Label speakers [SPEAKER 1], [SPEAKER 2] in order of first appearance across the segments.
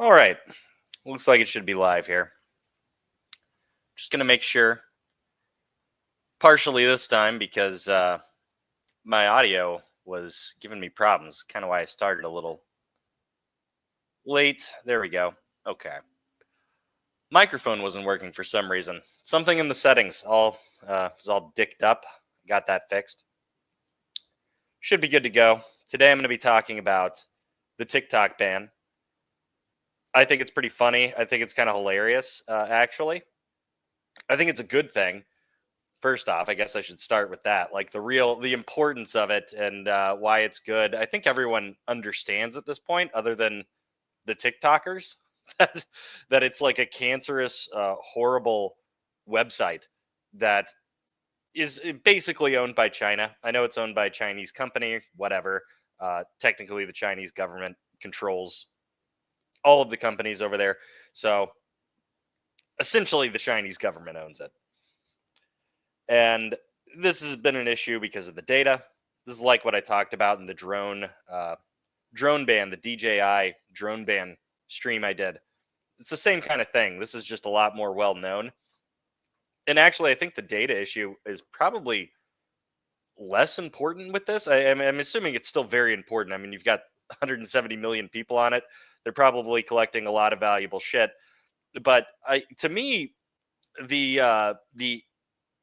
[SPEAKER 1] All right. Looks like it should be live here. Just going to make sure, partially this time, because my audio was giving me problems. Kind of why I started a little late. There we go. Okay. Microphone wasn't working for some reason. Something in the settings all was all dicked up. Got that fixed. Should be good to go. Today I'm going to be talking about the TikTok ban. I think it's pretty funny. I think it's kind of hilarious, actually. I think it's a good thing. First off, I guess I should start with that. Like the importance of it and why it's good. I think everyone understands at this point, other than the TikTokers, that it's like a cancerous, horrible website that is basically owned by China. I know it's owned by a Chinese company, whatever. Technically, the Chinese government controls all of the companies over there. So essentially, the Chinese government owns it. And this has been an issue because of the data. This is like what I talked about in the drone ban, the DJI drone ban stream I did. It's the same kind of thing. This is just a lot more well known. And actually, I think the data issue is probably less important with this. I'm assuming it's still very important. I mean, you've got 170 million people on it. They're probably collecting a lot of valuable shit. But to me, the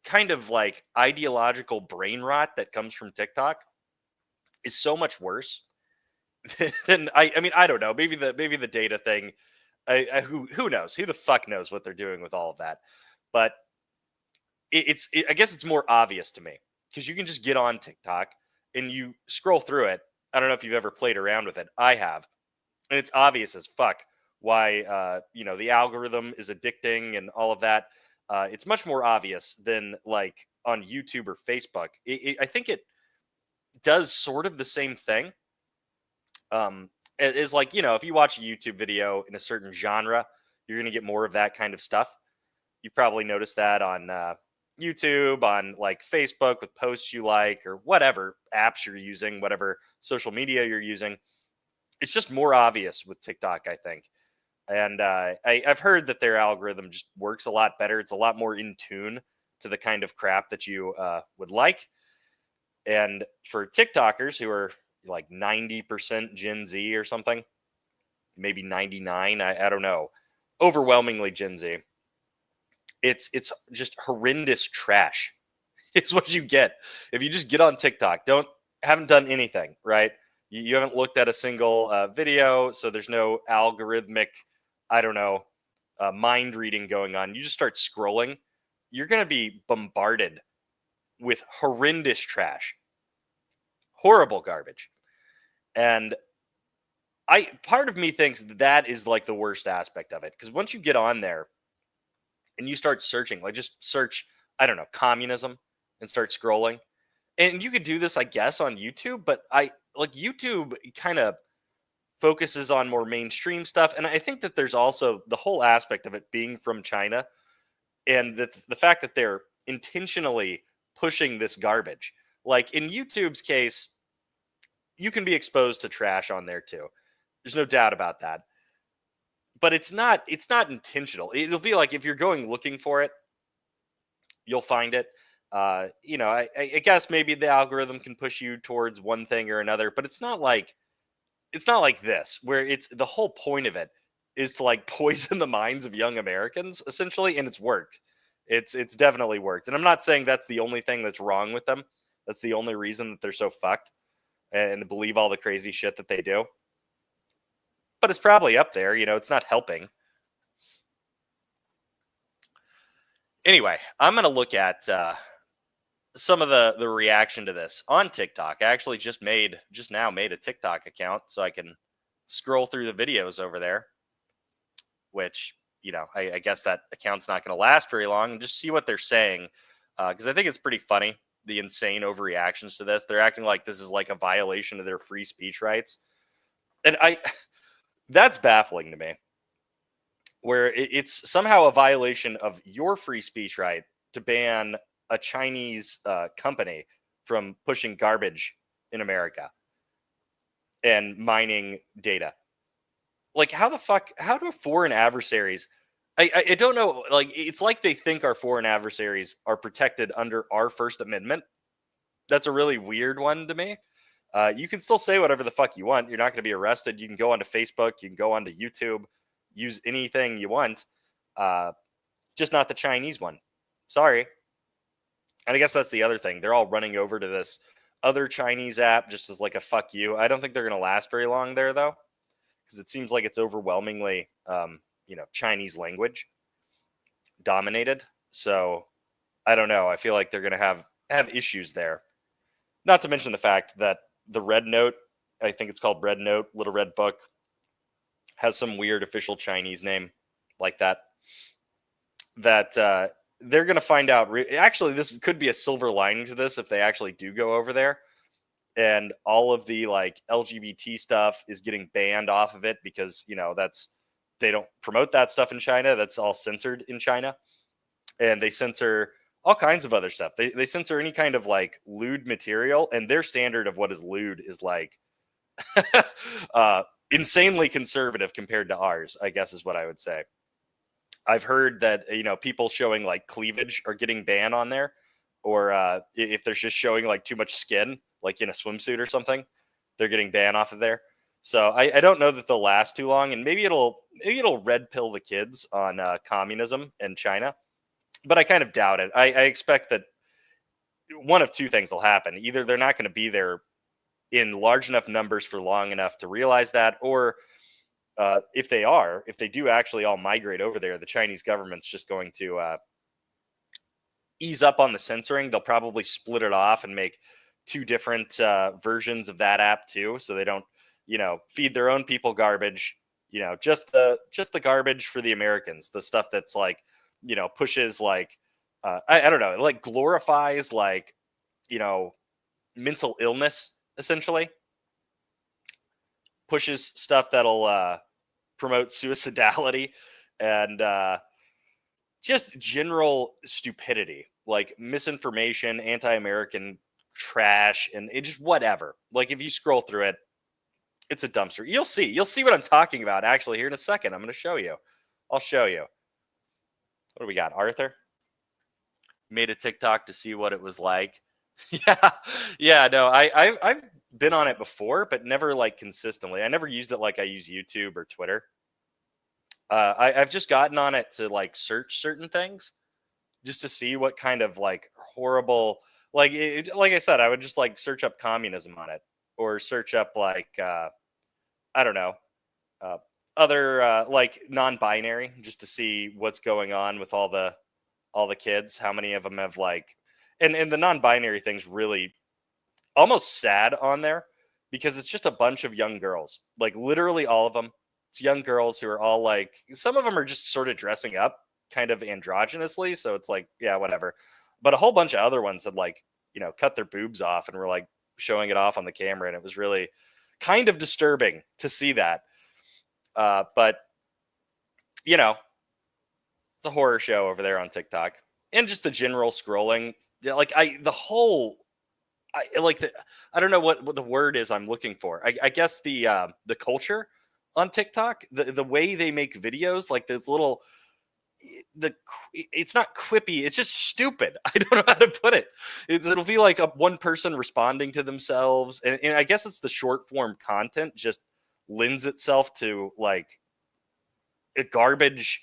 [SPEAKER 1] kind of like ideological brain rot that comes from TikTok is so much worse than I mean, I don't know. Maybe the data thing. Who knows? Who the fuck knows what they're doing with all of that? But I guess it's more obvious to me because you can just get on TikTok and you scroll through it. I don't know if you've ever played around with it. I have, and it's obvious as fuck why the algorithm is addicting and all of that. It's much more obvious than like on YouTube or Facebook. I think it does sort of the same thing. Is like, if you watch a YouTube video in a certain genre, you're going to get more of that kind of stuff. You've probably noticed that on YouTube, on like Facebook with posts you like, or whatever apps you're using, whatever social media you're using. It's just more obvious with TikTok, I think. And I've heard that their algorithm just works a lot better. It's a lot more in tune to the kind of crap that you would like. And for TikTokers who are like 90% Gen Z or something, maybe 99, I don't know, overwhelmingly Gen Z. It's just horrendous trash. Is what you get if you just get on TikTok. Haven't done anything, right? You haven't looked at a single video, so there's no algorithmic, I don't know, mind reading going on. You just start scrolling. You're going to be bombarded with horrendous trash, horrible garbage. And part of me thinks that is like the worst aspect of it. Because once you get on there and you start searching, like just search, I don't know, communism and start scrolling. And you could do this, I guess, on YouTube, but YouTube kind of focuses on more mainstream stuff. And I think that there's also the whole aspect of it being from China and the fact that they're intentionally pushing this garbage. Like in YouTube's case, you can be exposed to trash on there too. There's no doubt about that. But it's not intentional. It'll be like if you're going looking for it, you'll find it. I guess maybe the algorithm can push you towards one thing or another, but it's not like this, where it's the whole point of it is to like poison the minds of young Americans, essentially, and it's worked. It's definitely worked. And I'm not saying that's the only thing that's wrong with them. That's the only reason that they're so fucked and believe all the crazy shit that they do. But it's probably up there, it's not helping. Anyway, I'm going to look at some of the reaction to this on TikTok. I actually just now made a TikTok account so I can scroll through the videos over there, which, I guess that account's not going to last very long, and just see what they're saying. Because I think it's pretty funny, the insane overreactions to this. They're acting like this is like a violation of their free speech rights. And that's baffling to me, where it's somehow a violation of your free speech right to ban a Chinese company from pushing garbage in America and mining data. Like, how do foreign adversaries? I don't know. Like, it's like they think our foreign adversaries are protected under our First Amendment. That's a really weird one to me. You can still say whatever the fuck you want. You're not going to be arrested. You can go onto Facebook. You can go onto YouTube. Use anything you want. Uh, just not the Chinese one. Sorry. And I guess that's the other thing. They're all running over to this other Chinese app just as like a fuck you. I don't think they're going to last very long there though, because it seems like it's overwhelmingly, Chinese language dominated. So I don't know. I feel like they're going to have issues there. Not to mention the fact that the Red Note, I think it's called Red Note, Little Red Book, has some weird official Chinese name like that. That they're going to find out. Actually, this could be a silver lining to this if they actually do go over there, and all of the like LGBT stuff is getting banned off of it because that's they don't promote that stuff in China. That's all censored in China, and they censor all kinds of other stuff. They censor any kind of like lewd material, and their standard of what is lewd is like insanely conservative compared to ours, I guess is what I would say. I've heard that people showing like cleavage are getting banned on there, or if they're just showing like too much skin, like in a swimsuit or something, they're getting banned off of there. So I don't know that they'll last too long, and maybe it'll red pill the kids on communism in China, but I kind of doubt it. I expect that one of two things will happen: either they're not going to be there in large enough numbers for long enough to realize that, or if they do actually all migrate over there, the Chinese government's just going to ease up on the censoring. They'll probably split it off and make two different versions of that app too, so they don't, feed their own people garbage. Just the garbage for the Americans, the stuff that's like, pushes like, I don't know, it like glorifies like, mental illness essentially, pushes stuff that'll promote suicidality and just general stupidity, like misinformation, anti-American trash, and it just whatever. Like if you scroll through it, it's a dumpster. You'll see what I'm talking about actually here in a second. I'm going to show you. I'll show you. What do we got? Arthur made a TikTok to see what it was like. Yeah, yeah. No, I've been on it before, but never like consistently. I never used it like I use YouTube or Twitter. I've just gotten on it to like search certain things just to see what kind of like horrible, like I said, I would just like search up communism on it, or search up like I don't know, uh, other like non-binary, just to see what's going on with all the kids. How many of them have like, and the non-binary thing's really almost sad on there because it's just a bunch of young girls, like literally all of them. It's young girls who are all like, some of them are just sort of dressing up kind of androgynously, so it's like, yeah, whatever. But a whole bunch of other ones had like, cut their boobs off and were like showing it off on the camera, and it was really kind of disturbing to see that. But it's a horror show over there on TikTok, and just the general scrolling. Yeah, like I like the I don't know what the word is I'm looking for. I guess the culture on TikTok, the way they make videos, like this little it's not quippy, it's just stupid. I don't know how to put it. It'll be like one person responding to themselves, and I guess it's the short form content just lends itself to like a garbage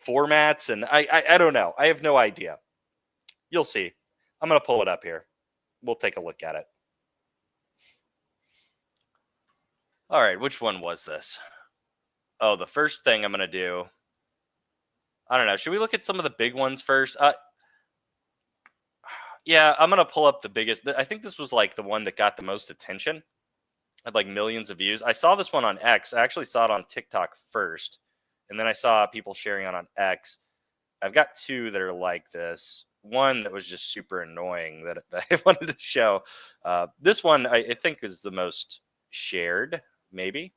[SPEAKER 1] formats, and I don't know. I have no idea. You'll see. I'm gonna pull it up here. We'll take a look at it. All right, which one was this? Oh, the first thing I'm gonna do. I don't know. Should we look at some of the big ones first? Yeah, I'm gonna pull up the biggest. I think this was like the one that got the most attention. Had like millions of views. I saw this one on X. I actually saw it on TikTok first, and then I saw people sharing it on X. I've got two that are like this. One that was just super annoying that I wanted to show. This one I think is the most shared, maybe.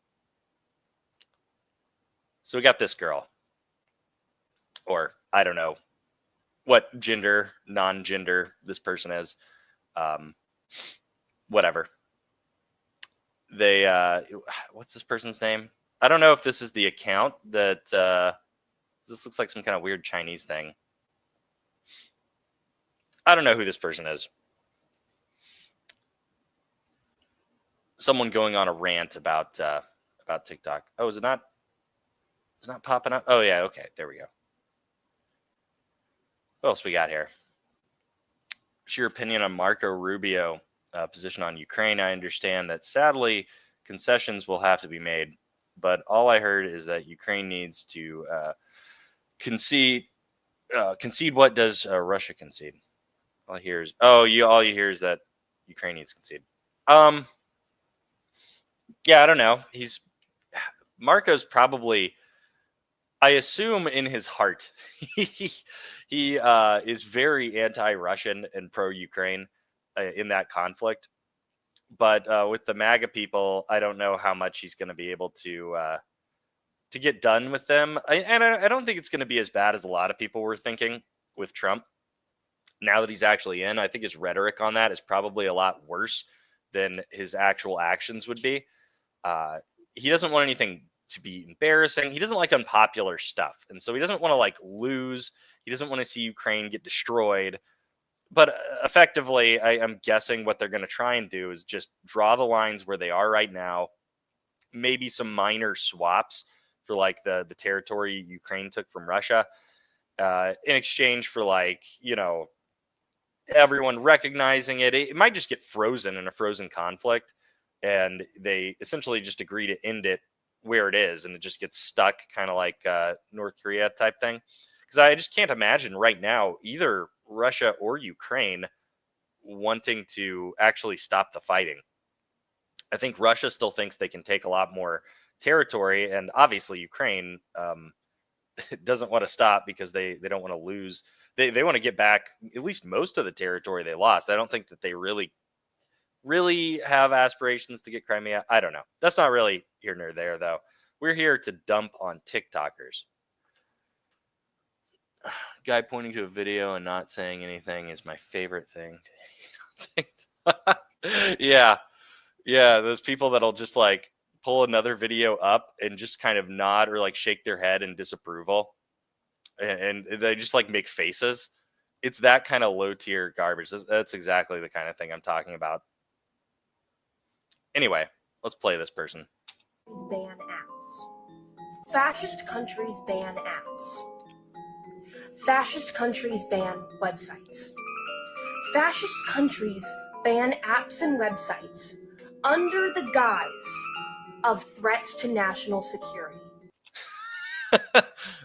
[SPEAKER 1] So we got this girl, or I don't know what gender, non-gender this person is. Whatever. They, what's this person's name? I don't know if this is the account that this looks like some kind of weird Chinese thing. I don't know who this person is. Someone going on a rant about TikTok. Oh, is it not? It's not popping up. Oh yeah, okay, there we go. What else we got here? What's your opinion on Marco Rubio position on Ukraine? I understand that sadly concessions will have to be made, but all I heard is that Ukraine needs to concede. Concede. What does Russia concede? All you hear is that Ukraine needs to concede. Yeah, I don't know. Marco's probably, I assume in his heart, he is very anti-Russian and pro-Ukraine in that conflict. But with the MAGA people, I don't know how much he's going to be able to get done with them. I don't think it's going to be as bad as a lot of people were thinking with Trump. Now that he's actually in, I think his rhetoric on that is probably a lot worse than his actual actions would be. He doesn't want anything to be embarrassing. He doesn't like unpopular stuff. And so he doesn't want to like lose. He doesn't want to see Ukraine get destroyed. But effectively, I'm guessing what they're going to try and do is just draw the lines where they are right now. Maybe some minor swaps for like the territory Ukraine took from Russia in exchange for like, everyone recognizing it. It might just get frozen in a frozen conflict. And they essentially just agree to end it where it is. And it just gets stuck kind of like North Korea type thing. Because I just can't imagine right now either Russia or Ukraine wanting to actually stop the fighting. I think Russia still thinks they can take a lot more territory. And obviously Ukraine doesn't want to stop because they don't want to lose. They want to get back at least most of the territory they lost. I don't think that they really have aspirations to get Crimea. I don't know. That's not really here nor there, though. We're here to dump on TikTokers. Guy pointing to a video and not saying anything is my favorite thing. Yeah. Those people that'll just like pull another video up and just kind of nod or like shake their head in disapproval. And they just like make faces. It's that kind of low tier garbage. That's exactly the kind of thing I'm talking about. Anyway, let's play this person.
[SPEAKER 2] Ban apps. Fascist countries ban apps. Fascist countries ban websites. Fascist countries ban apps and websites under the guise of threats to national security.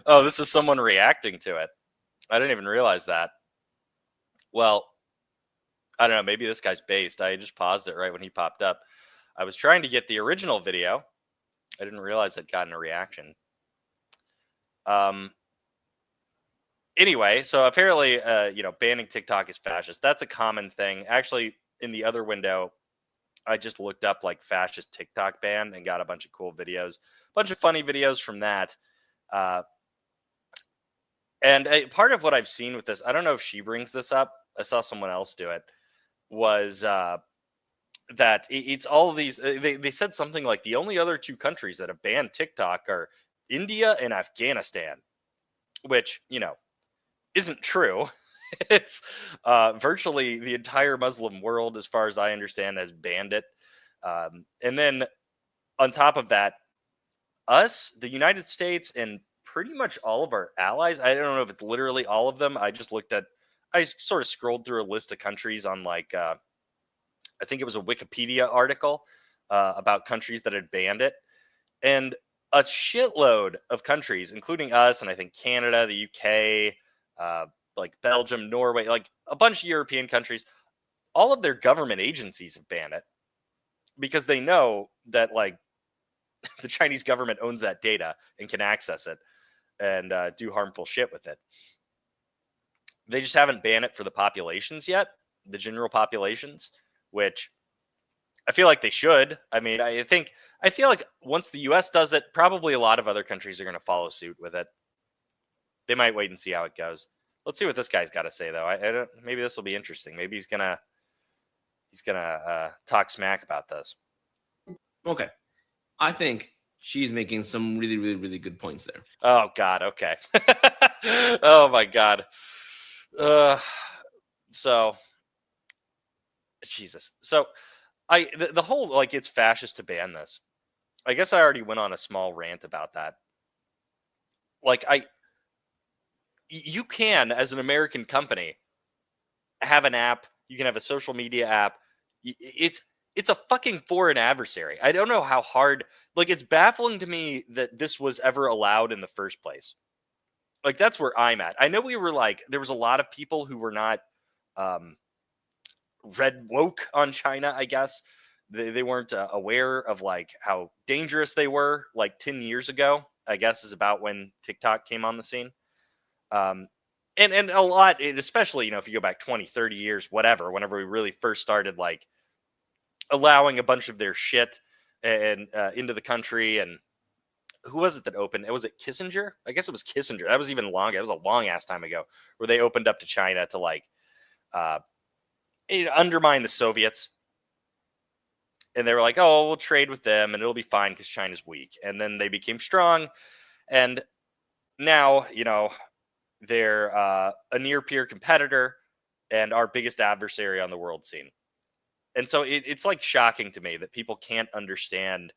[SPEAKER 1] Oh, this is someone reacting to it. I didn't even realize that. Well, I don't know. Maybe this guy's based. I just paused it right when he popped up. I was trying to get the original video. I didn't realize I'd gotten a reaction. Anyway, so apparently, banning TikTok is fascist. That's a common thing. Actually, in the other window, I just looked up like fascist TikTok ban and got a bunch of cool videos, a bunch of funny videos from that. And part of what I've seen with this, I don't know if she brings this up. I saw someone else do it. Was that it's all of these. They said something like the only other two countries that have banned TikTok are India and Afghanistan, which isn't true. It's virtually the entire Muslim world, as far as I understand, has banned it. And then on top of that, us, the United States, and pretty much all of our allies. I don't know if it's literally all of them. I sort of scrolled through a list of countries on like, I think it was a Wikipedia article about countries that had banned it. And a shitload of countries, including us, and I think Canada, the UK, like Belgium, Norway, like a bunch of European countries, all of their government agencies have banned it because they know that like the Chinese government owns that data and can access it and do harmful shit with it. They just haven't banned it for the populations yet, the general populations, which I feel like they should. I mean, I feel like once the US does it, probably a lot of other countries are going to follow suit with it. They might wait and see how it goes. Let's see what this guy's got to say, though. I don't. Maybe this will be interesting. Maybe he's gonna talk smack about this.
[SPEAKER 3] Okay, I think she's making some really, really, really good points there.
[SPEAKER 1] Oh God. Okay. Oh my God. So Jesus. So the whole like it's fascist to ban this. I guess I already went on a small rant about that. Like you can, as an American company, have an app. You can have a social media app. It's a fucking foreign adversary. I don't know how hard. Like it's baffling to me that this was ever allowed in the first place. Like that's where I'm at. I know we were like there was a lot of people who were not um, red woke on China. I guess they weren't aware of like how dangerous they were. Like 10 years ago, I guess is about when TikTok came on the scene. Um, and a lot, especially if you go back 20, 30 years, whatever, whenever we really first started like allowing a bunch of their shit and into the country. And who was it that opened? Was it Kissinger? I guess it was Kissinger. That was even long. It was a long ass time ago where they opened up to China to like uh, undermine the Soviets. And they were like, oh, we'll trade with them and it'll be fine because China's weak. And then they became strong. And now, they're a near peer competitor and our biggest adversary on the world scene. And so it's like shocking to me that people can't understand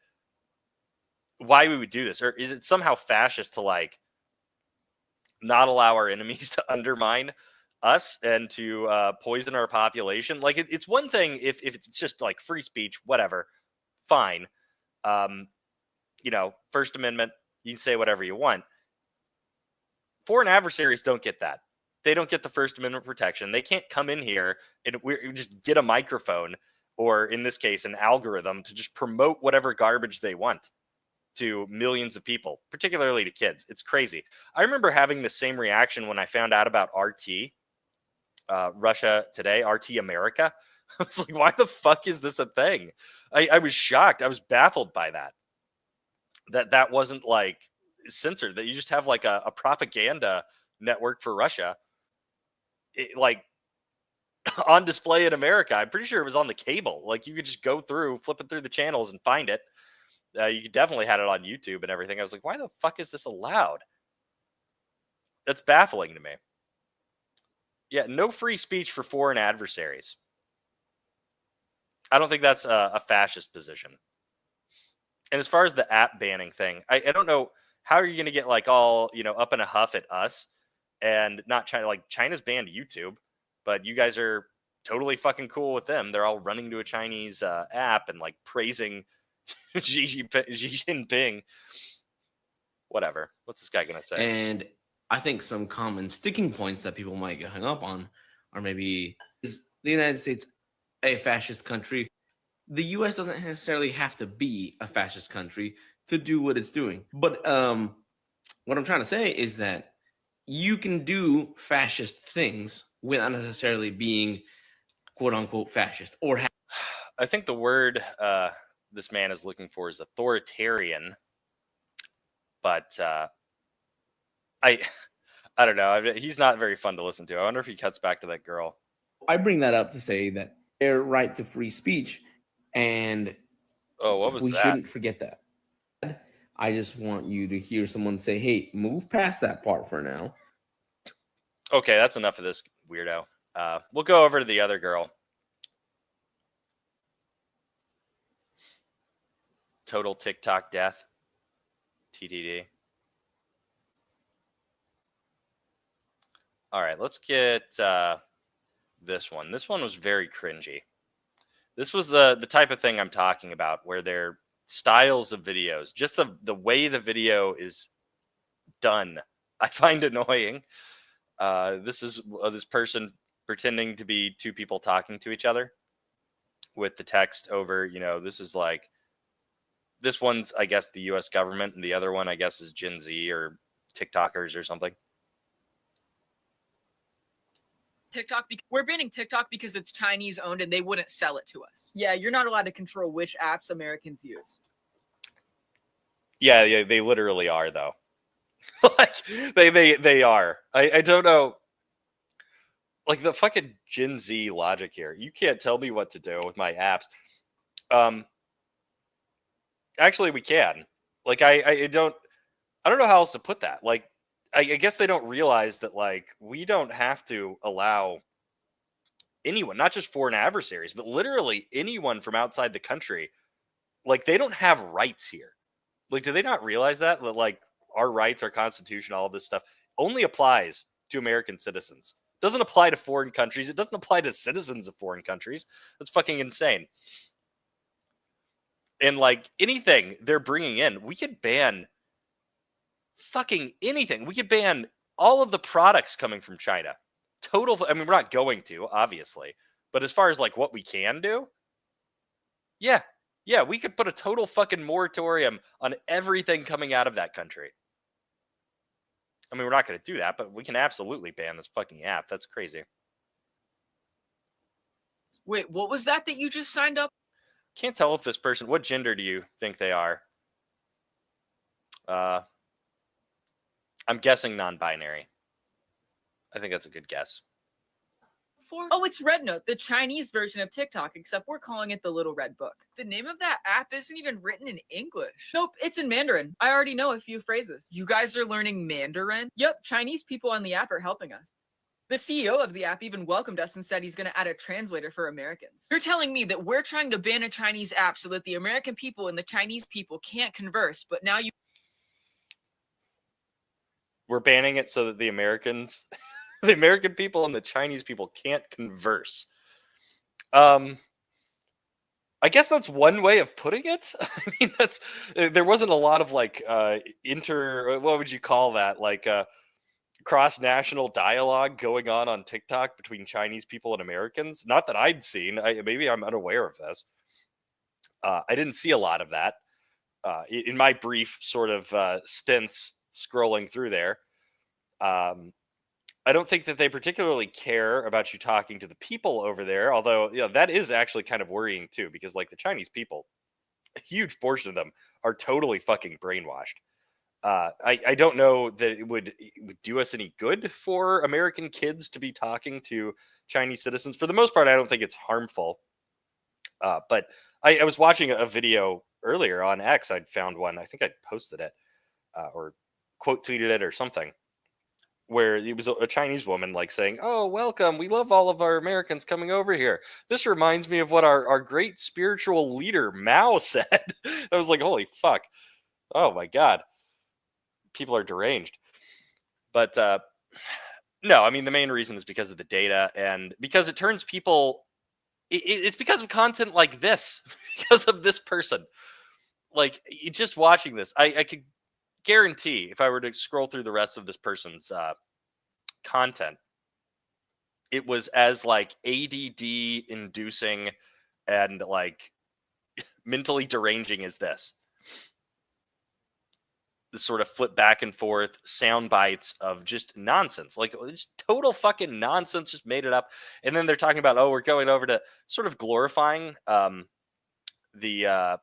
[SPEAKER 1] why we would do this. Or is it somehow fascist to like not allow our enemies to undermine us and to poison our population? Like it's one thing if it's just like free speech, whatever, fine. First Amendment, you can say whatever you want. Foreign adversaries don't get that. They don't get the First Amendment protection. They can't come in here and we just get a microphone or, in this case, an algorithm to just promote whatever garbage they want to millions of people, particularly to kids. It's crazy. I remember having the same reaction when I found out about RT, Russia Today, RT America. I was like, why the fuck is this a thing? I was shocked. I was baffled by that. That wasn't like censored, that you just have like a propaganda network for Russia like on display in America. I'm pretty sure it was on the cable. Like you could just go through, flipping through the channels and find it. You definitely had it on YouTube and everything. I was like, why the fuck is this allowed? That's baffling to me. Yeah, no free speech for foreign adversaries. I don't think that's a fascist position. And as far as the app banning thing, I don't know how are you going to get like all up in a huff at us and not China. Like China's banned YouTube, but you guys are totally fucking cool with them. They're all running to a Chinese app and like praising Xi Jinping. Whatever. What's this guy going to say?
[SPEAKER 3] And I think some common sticking points that people might get hung up on are maybe, is the United States a fascist country? The U.S. doesn't necessarily have to be a fascist country to do what it's doing. But what I'm trying to say is that you can do fascist things without necessarily being quote unquote fascist or
[SPEAKER 1] I think the word this man is looking for is authoritarian. But I don't know. He's not very fun to listen to. I wonder if he cuts back to that girl.
[SPEAKER 3] I bring that up to say that their right to free speech, and
[SPEAKER 1] what was
[SPEAKER 3] we
[SPEAKER 1] that?
[SPEAKER 3] shouldn't forget that. I just want you to hear someone say, hey, move past that part for now.
[SPEAKER 1] Okay, that's enough of this weirdo. We'll go over to the other girl. Total TikTok death. TTD. All right, let's get this one. This one was very cringy. This was the type of thing I'm talking about, where their styles of videos, just the way the video is done, I find annoying. This is this person pretending to be two people talking to each other with the text over, this is like, this one's, I guess, the US government, and the other one, I guess, is Gen Z or TikTokers or something.
[SPEAKER 4] TikTok, we're banning TikTok because it's Chinese owned and they wouldn't sell it to us. Yeah, you're not allowed to control which apps Americans use.
[SPEAKER 1] Yeah, they literally are, though. Like they are. I don't know. Like the fucking Gen Z logic here. You can't tell me what to do with my apps. Actually, we can. Like I don't know how else to put that. Like I guess they don't realize that like we don't have to allow anyone, not just foreign adversaries, but literally anyone from outside the country. Like they don't have rights here. Like, do they not realize that like our rights, our constitution, all of this stuff only applies to American citizens? Doesn't apply to foreign countries. It doesn't apply to citizens of foreign countries. That's fucking insane. And like anything they're bringing in, we could ban fucking anything. We could ban all of the products coming from China. Total. I mean, we're not going to, obviously, but as far as like what we can do, yeah, we could put a total fucking moratorium on everything coming out of that country. I mean, we're not going to do that, but we can absolutely ban this fucking app. That's crazy.
[SPEAKER 4] Wait, what was that you just signed up?
[SPEAKER 1] Can't tell if this person, what gender do you think they are? I'm guessing non-binary. I think that's a good guess.
[SPEAKER 4] For? Oh, it's Red Note, the Chinese version of TikTok, except we're calling it the Little Red Book. The name of that app isn't even written in English. Nope, it's in Mandarin. I already know a few phrases. You guys are learning Mandarin? Yep, Chinese people on the app are helping us. The CEO of the app even welcomed us and said he's going to add a translator for Americans. You're telling me that we're trying to ban a Chinese app so that the American people and the Chinese people can't converse, but now
[SPEAKER 1] we're banning it so that the Americans, the American people and the Chinese people can't converse. I guess that's one way of putting it. I mean, there wasn't a lot of like what would you call that? Like cross-national dialogue going on TikTok between Chinese people and Americans. Not that I'd seen. Maybe I'm unaware of this. I didn't see a lot of that in my brief sort of stints scrolling through there. I don't think that they particularly care about you talking to the people over there, although that is actually kind of worrying too, because like the Chinese people, a huge portion of them are totally fucking brainwashed. I don't know that it would do us any good for American kids to be talking to Chinese citizens. For the most part, I don't think it's harmful. But I was watching a video earlier on X. I'd found one. I think I posted it or quote tweeted it or something, where it was a Chinese woman like saying, "Oh, welcome. We love all of our Americans coming over here. This reminds me of what our great spiritual leader Mao said." I was like, holy fuck. Oh my God. People are deranged. But no, I mean, the main reason is because of the data and because it turns people, it's because of content like this, because of this person. Like, just watching this, I could guarantee if I were to scroll through the rest of this person's content, it was as like ADD inducing and like mentally deranging as this sort of flip back and forth sound bites of just nonsense, like it's total fucking nonsense, just made it up. And then they're talking about, oh, we're going over to sort of glorifying the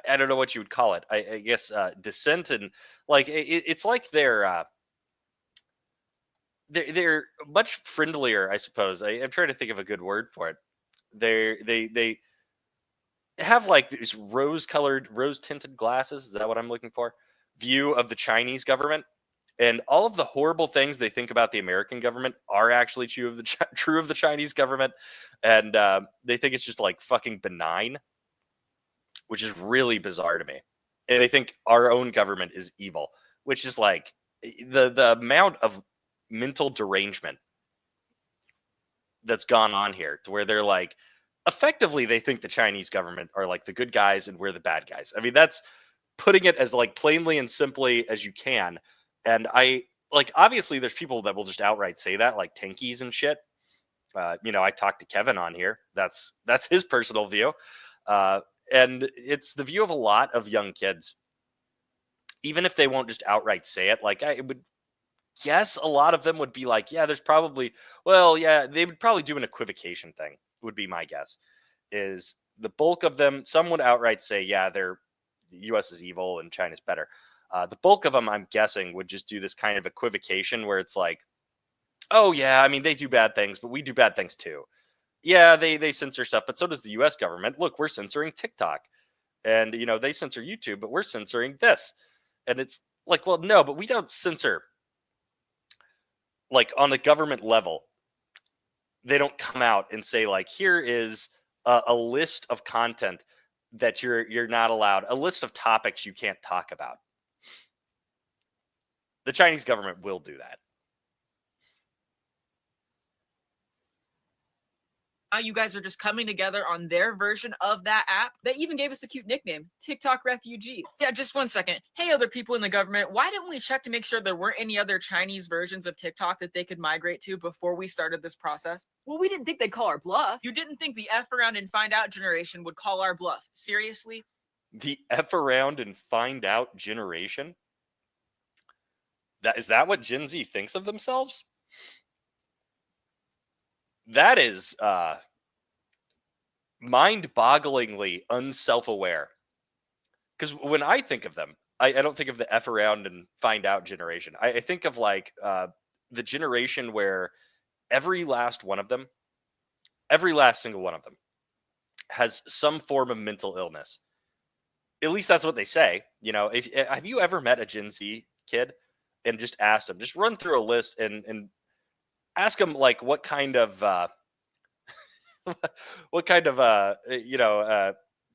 [SPEAKER 1] I don't know what you would call it. I guess dissent, and like it's like they're much friendlier, I suppose. I'm trying to think of a good word for it. They have like these rose tinted glasses. Is that what I'm looking for? View of the Chinese government, and all of the horrible things they think about the American government are actually true of the Chinese government, and they think it's just like fucking benign, which is really bizarre to me. And they think our own government is evil, which is like the amount of mental derangement that's gone on here, to where they're like, effectively they think the Chinese government are like the good guys and we're the bad guys. I mean, that's putting it as like plainly and simply as you can. And I like, obviously there's people that will just outright say that, like tankies and shit. I talked to Kevin on here. That's his personal view. And it's the view of a lot of young kids, even if they won't just outright say it. Like, I would guess a lot of them would be like, yeah, there's probably, well, yeah, they would probably do an equivocation thing, would be my guess. Is the bulk of them, some would outright say, yeah, the US is evil and China's better. The bulk of them, I'm guessing, would just do this kind of equivocation where it's like, oh, yeah, I mean, they do bad things, but we do bad things too. Yeah, they censor stuff, but so does the US government. Look, we're censoring TikTok. And, they censor YouTube, but we're censoring this. And it's like, well, no, but we don't censor, like, on the government level. They don't come out and say, like, here is a list of content that you're not allowed, a list of topics you can't talk about. The Chinese government will do that.
[SPEAKER 4] Now you guys are just coming together on their version of that app. They even gave us a cute nickname, TikTok refugees. Yeah, just one second. Hey, other people in the government, why didn't we check to make sure there weren't any other Chinese versions of TikTok that they could migrate to before we started this process? Well, we didn't think they'd call our bluff. You didn't think the F around and find out generation would call our bluff. Seriously?
[SPEAKER 1] The F around and find out generation? Is that what Gen Z thinks of themselves? That is mind-bogglingly unself-aware. Because when I think of them, I don't think of the F around and find out generation. I think of like the generation where every last one of them, every last single one of them, has some form of mental illness. At least that's what they say. Have you ever met a Gen Z kid and just asked them, just run through a list and ask them, like, what kind of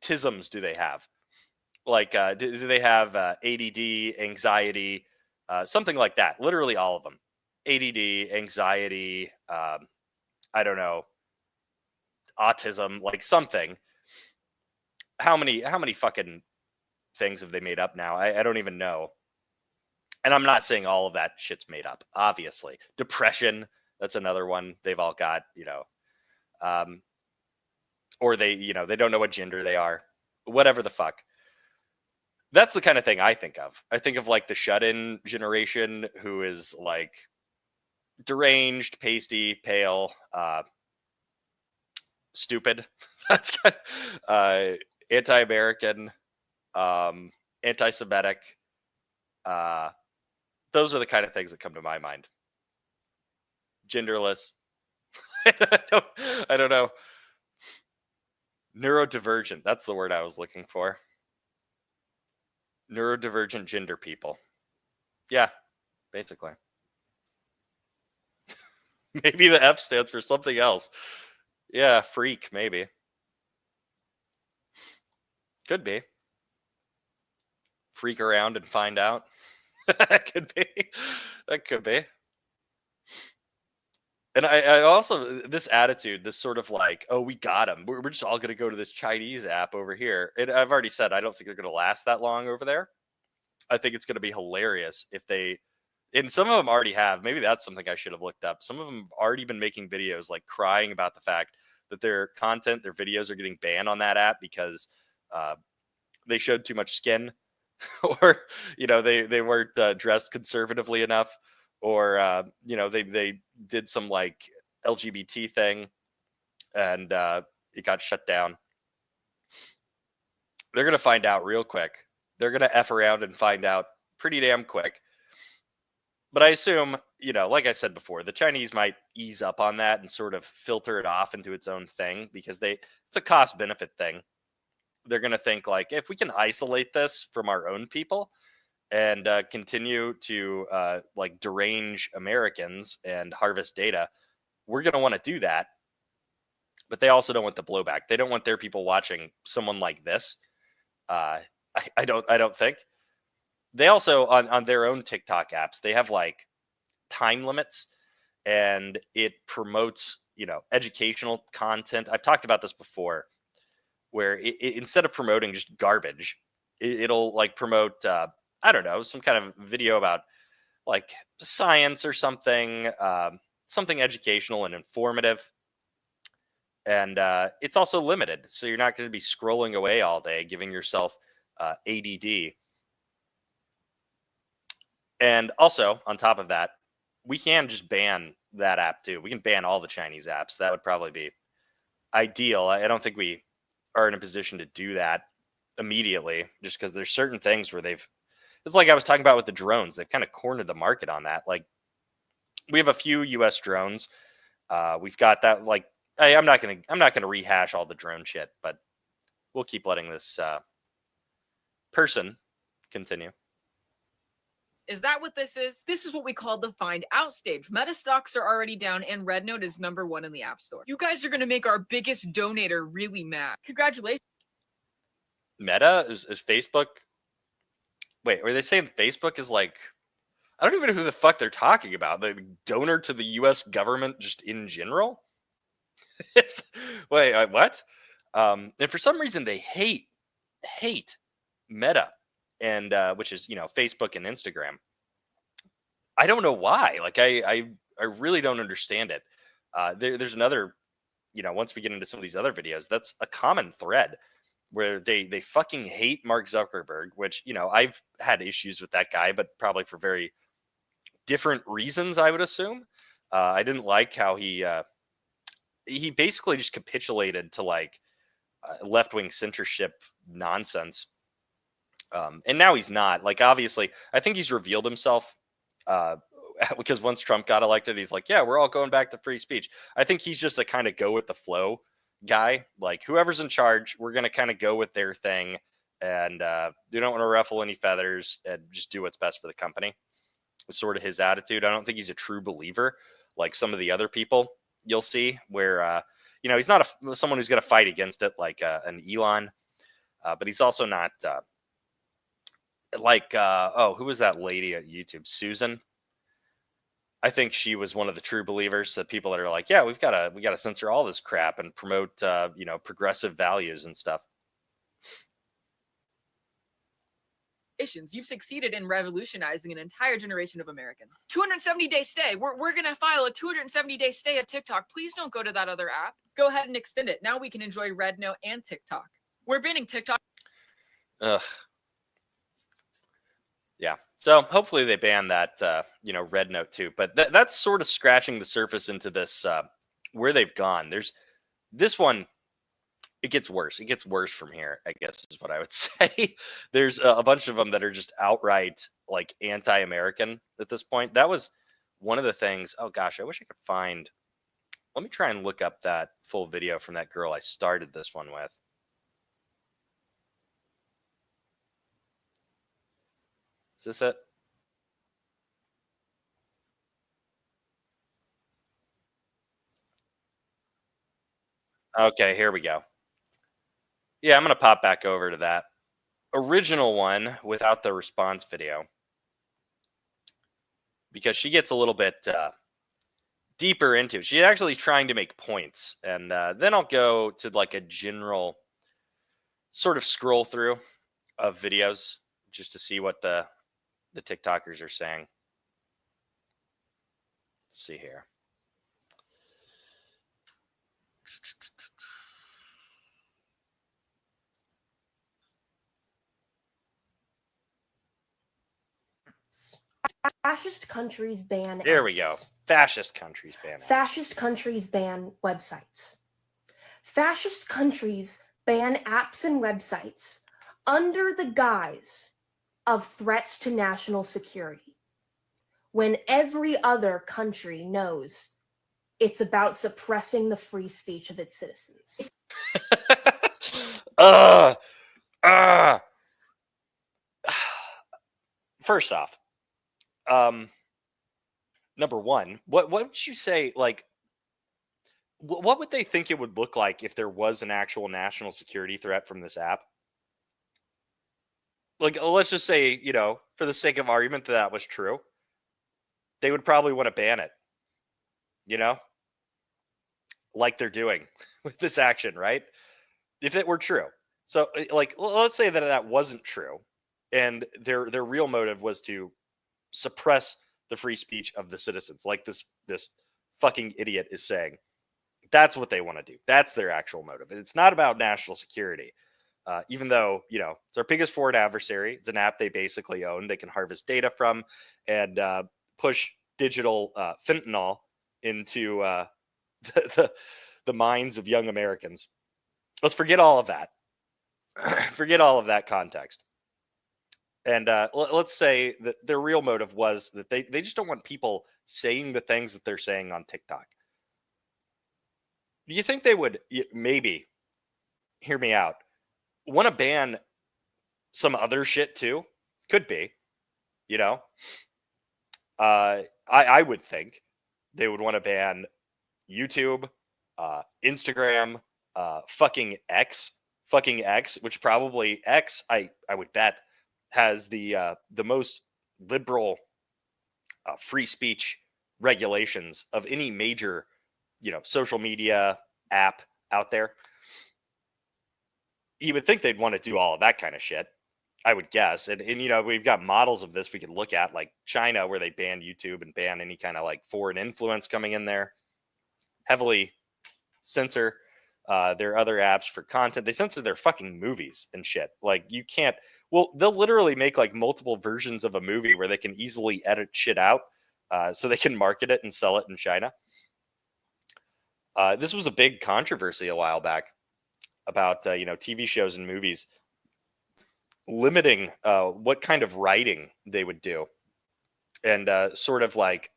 [SPEAKER 1] tisms do they have? Like, do they have ADD, anxiety, something like that? Literally all of them. ADD, anxiety, I don't know, autism, like something. How many fucking things have they made up now? I don't even know. And I'm not saying all of that shit's made up, obviously. Depression, that's another one they've all got, or they don't know what gender they are, whatever the fuck. That's the kind of thing I think of. I think of like the shut-in generation who is like deranged, pasty, pale, stupid. That's kind of, anti-American, anti-Semitic. Those are the kind of things that come to my mind. Genderless. I don't know. Neurodivergent. That's the word I was looking for. Neurodivergent gender people. Yeah, basically. Maybe the F stands for something else. Yeah, freak, maybe. Could be. Freak around and find out. That could be. That could be. And I also, this attitude, this sort of like, oh, we got him. We're just all going to go to this Chinese app over here. And I've already said, I don't think they're going to last that long over there. I think it's going to be hilarious if they, and some of them already have. Maybe that's something I should have looked up. Some of them have already been making videos like crying about the fact that their content, their videos are getting banned on that app because they showed too much skin or, they weren't dressed conservatively enough. Or, they did some like LGBT thing and it got shut down. They're going to find out real quick. They're going to F around and find out pretty damn quick. But I assume, like I said before, the Chinese might ease up on that and sort of filter it off into its own thing because it's a cost benefit thing. They're going to think like, if we can isolate this from our own people and continue to like derange Americans and harvest data, we're going to want to do that. But they also don't want the blowback. They don't want their people watching someone like this. I don't think. They also on their own TikTok apps, they have like time limits and it promotes, educational content. I've talked about this before where it instead of promoting just garbage, it'll like promote I don't know, some kind of video about like science or something, something educational and informative. And it's also limited. So you're not going to be scrolling away all day, giving yourself ADD. And also, on top of that, we can just ban that app too. We can ban all the Chinese apps. That would probably be ideal. I don't think we are in a position to do that immediately, just because there's certain things where it's like I was talking about with the drones. They've kind of cornered the market on that. Like, we have a few U.S. drones. We've got that. Like, I'm not gonna rehash all the drone shit, but we'll keep letting this person. Continue.
[SPEAKER 4] Is that what this is? This is what we call the find out stage. Meta stocks are already down and RedNote is #1 in the App Store. You guys are going to make our biggest donator really mad. Congratulations.
[SPEAKER 1] Meta is Facebook. Wait, were they saying Facebook is like, I don't even know who the fuck they're talking about. The donor to the U.S. government just in general? Wait, what? And for some reason they hate Meta, and which is, you know, Facebook and Instagram. I don't know why. Like I really don't understand it. There's another, you know, once we get into some of these other videos, that's a common thread where they fucking hate Mark Zuckerberg, which, you know, I've had issues with that guy, but probably for very different reasons, I would assume. I didn't like how he basically just capitulated to like left-wing censorship nonsense. And now he's not. Like, obviously, I think he's revealed himself because once Trump got elected, he's like, yeah, we're all going back to free speech. I think he's just a kind of go with the flow guy. Like, whoever's in charge, we're going to kind of go with their thing. And you don't want to ruffle any feathers and just do what's best for the company. It's sort of his attitude. I don't think he's a true believer like some of the other people you'll see where, you know, he's not someone who's going to fight against it like an Elon, but he's also not like, who was that lady at YouTube? Susan. I think she was one of the true believers, the people that are like, yeah, we got to censor all this crap and promote, you know, progressive values and stuff.
[SPEAKER 4] You've succeeded in revolutionizing an entire generation of Americans. 270-day stay. We're going to file a 270-day stay at TikTok. Please don't go to that other app. Go ahead and extend it. Now we can enjoy RedNote and TikTok. We're banning TikTok.
[SPEAKER 1] Ugh. Yeah. So hopefully they ban that, you know, RedNote too. But that's sort of scratching the surface into this, where they've gone. There's this one. It gets worse. It gets worse from here, I guess is what I would say. There's a bunch of them that are just outright like anti-American at this point. That was one of the things. Oh gosh, I wish I could find. Let me try and look up that full video from that girl I started this one with. Is this it? Okay, here we go. Yeah, I'm going to pop back over to that original one without the response video because she gets a little bit deeper into it. She's actually trying to make points. And then I'll go to like a general sort of scroll through of videos just to see what the TikTokers are saying. Let's see here.
[SPEAKER 2] Fascist countries ban
[SPEAKER 1] There we go.
[SPEAKER 2] apps.
[SPEAKER 1] Fascist countries ban apps.
[SPEAKER 2] Fascist countries ban websites. Fascist countries ban apps and websites under the guise of threats to national security, when every other country knows it's about suppressing the free speech of its citizens.
[SPEAKER 1] First off, number one, what would you say, like, what would they think it would look like if there was an actual national security threat from this app? Like, let's just say, you know, for the sake of argument that was true, they would probably want to ban it, you know, like they're doing with this action, right? If it were true. So, like, let's say that wasn't true, and their real motive was to suppress the free speech of the citizens, like this fucking idiot is saying. That's what they want to do. That's their actual motive. It's not about national security. Even though, you know, it's our biggest foreign adversary. It's an app they basically own. They can harvest data from and push digital fentanyl into the minds of young Americans. Let's forget all of that. Forget all of that context. And let's say that their real motive was that they just don't want people saying the things that they're saying on TikTok. Do you think they would maybe, hear me out, want to ban some other shit too. Could be, you know. I would think they would want to ban YouTube, Instagram, fucking X, which probably X, I would bet, has the most liberal free speech regulations of any major, social media app out there. You would think they'd want to do all of that kind of shit, I would guess. And we've got models of this we could look at, like China, where they ban YouTube and ban any kind of like foreign influence coming in there, heavily censor their other apps for content. They censor their fucking movies and shit. Like, you can't, well, they'll literally make like multiple versions of a movie where they can easily edit shit out so they can market it and sell it in China. This was a big controversy a while back about TV shows and movies limiting what kind of writing they would do, and sort of like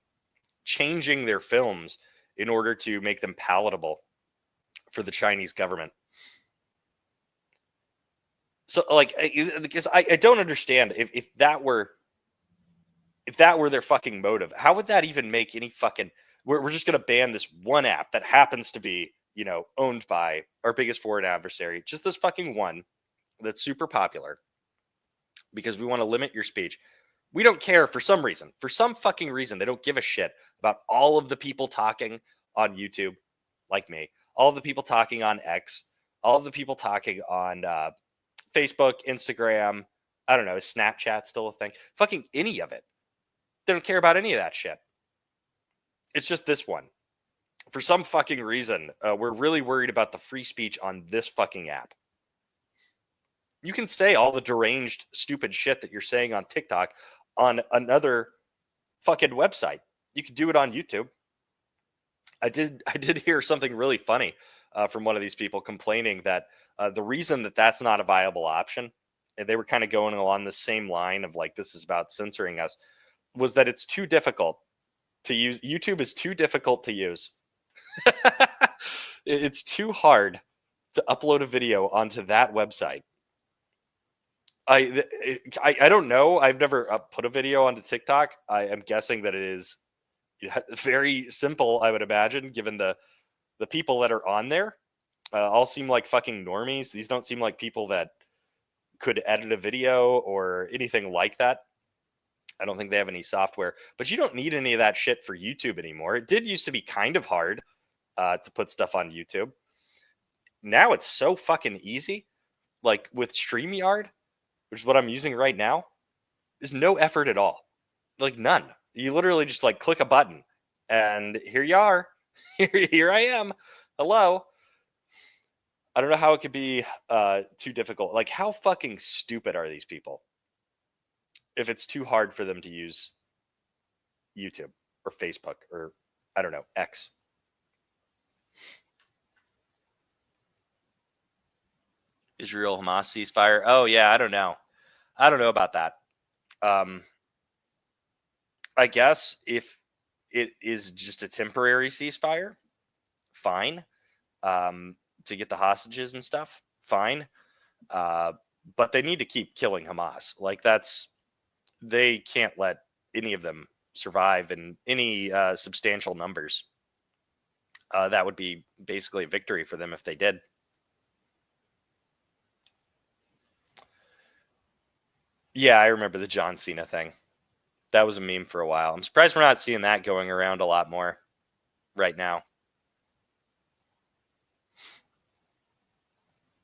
[SPEAKER 1] changing their films in order to make them palatable for the Chinese government. So, like, because I don't understand if that were their fucking motive, how would that even make any fucking? We're just gonna ban this one app that happens to be owned by our biggest foreign adversary, just this fucking one that's super popular, because we want to limit your speech. We don't care for some reason. For some fucking reason, they don't give a shit about all of the people talking on YouTube, like me, all of the people talking on X, all of the people talking on Facebook, Instagram. I don't know, is Snapchat still a thing? Fucking any of it. They don't care about any of that shit. It's just this one. For some fucking reason, we're really worried about the free speech on this fucking app. You can say all the deranged, stupid shit that you're saying on TikTok on another fucking website. You could do it on YouTube. I did hear something really funny from one of these people complaining that the reason that that's not a viable option, and they were kind of going along the same line of like, this is about censoring us, was that it's too difficult to use. YouTube is too difficult to use. It's too hard to upload a video onto that website. I don't know. I've never put a video onto TikTok. I am guessing that it is very simple, I would imagine, given the people that are on there. All seem like fucking normies. These don't seem like people that could edit a video or anything like that. I don't think they have any software. But you don't need any of that shit for YouTube anymore. It did used to be kind of hard to put stuff on YouTube. Now it's so fucking easy. Like with StreamYard, which is what I'm using right now, there's no effort at all. Like none. You literally just like click a button and here you are. Here I am. Hello. I don't know how it could be too difficult. Like, how fucking stupid are these people if it's too hard for them to use YouTube or Facebook or, I don't know, X? Israel Hamas ceasefire. Oh yeah, I don't know about that. I guess if it is just a temporary ceasefire, fine. To get the hostages and stuff, fine. But they need to keep killing Hamas. Like, they can't let any of them survive in any substantial numbers. That would be basically a victory for them if they did. Yeah, I remember the John Cena thing. That was a meme for a while. I'm surprised we're not seeing that going around a lot more right now.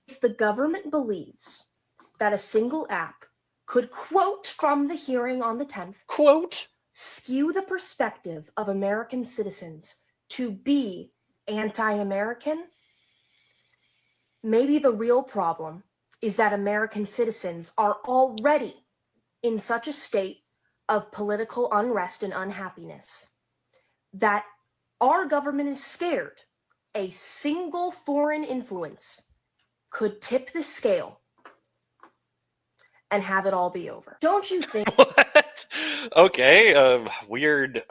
[SPEAKER 2] If the government believes that a single app could, quote from the hearing on the 10th,
[SPEAKER 1] quote,
[SPEAKER 2] skew the perspective of American citizens to be anti-American, maybe the real problem is that American citizens are already in such a state of political unrest and unhappiness that our government is scared a single foreign influence could tip the scale and have it all be over. Don't you think?
[SPEAKER 1] What? Okay, weird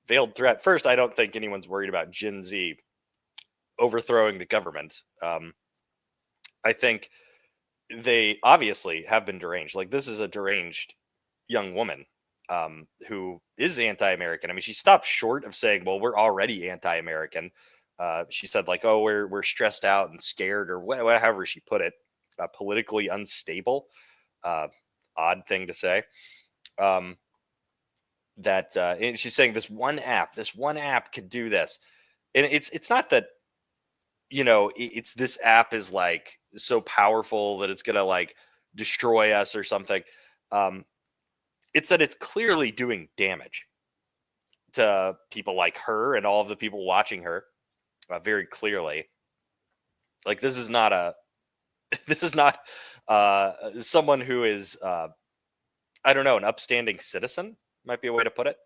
[SPEAKER 1] veiled threat. First, I don't think anyone's worried about Gen Z overthrowing the government. I think they obviously have been deranged. Like, this is a deranged young woman who is anti-American. I mean, she stopped short of saying, well, we're already anti-American. She said, like, oh, we're stressed out and scared, or however she put it, politically unstable. Odd thing to say. And she's saying this one app could do this. And it's not that, it's this app is like so powerful that it's gonna like destroy us or something. It's that it's clearly doing damage to people like her and all of the people watching her, very clearly. Like, this is not this is not someone who is I don't know, an upstanding citizen might be a way to put it.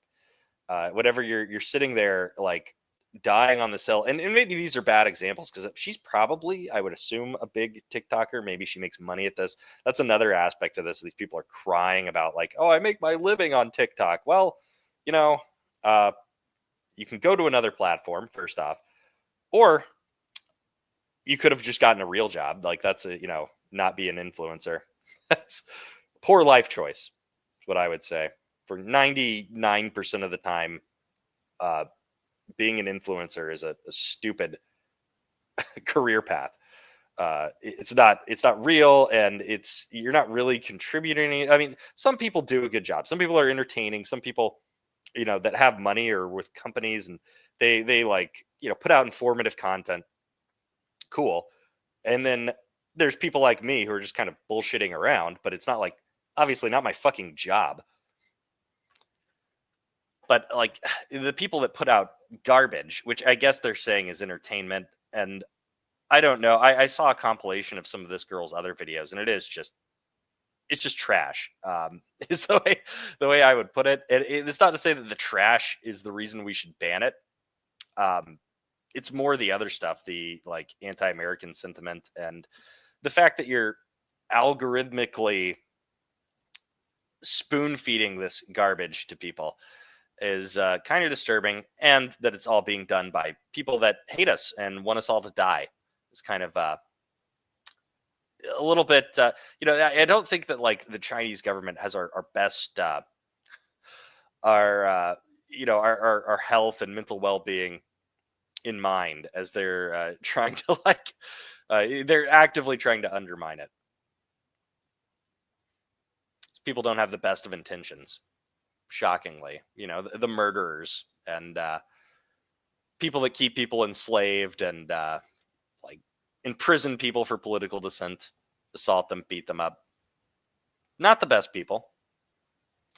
[SPEAKER 1] Whatever, you're sitting there like dying on the hill, and maybe these are bad examples because she's probably, I would assume, a big TikToker. Maybe she makes money at this. That's another aspect of this. These people are crying about like, oh, I make my living on TikTok. Well, you can go to another platform first off, or you could have just gotten a real job. Like, that's not be an influencer. That's poor life choice, is what I would say. For 99% of the time, being an influencer is a stupid career path. It's not real, and you're not really contributing. I mean, some people do a good job. Some people are entertaining. Some people, that have money or with companies, and they like, put out informative content. Cool. And then there's people like me who are just kind of bullshitting around, but it's not like, obviously not my fucking job. But like, the people that put out garbage, which I guess they're saying is entertainment, and I don't know. I saw a compilation of some of this girl's other videos, and it's just trash. Is the way I would put it. It's not to say that the trash is the reason we should ban it. It's more the other stuff, the like anti-American sentiment, and the fact that you're algorithmically spoon feeding this garbage to people is kind of disturbing, and that it's all being done by people that hate us and want us all to die is kind of a little bit. I don't think that like the Chinese government has our best our health and mental well-being in mind as they're trying to like they're actively trying to undermine it. People don't have the best of intentions, shockingly. The murderers and people that keep people enslaved and like imprison people for political dissent, assault them, beat them up. Not the best people.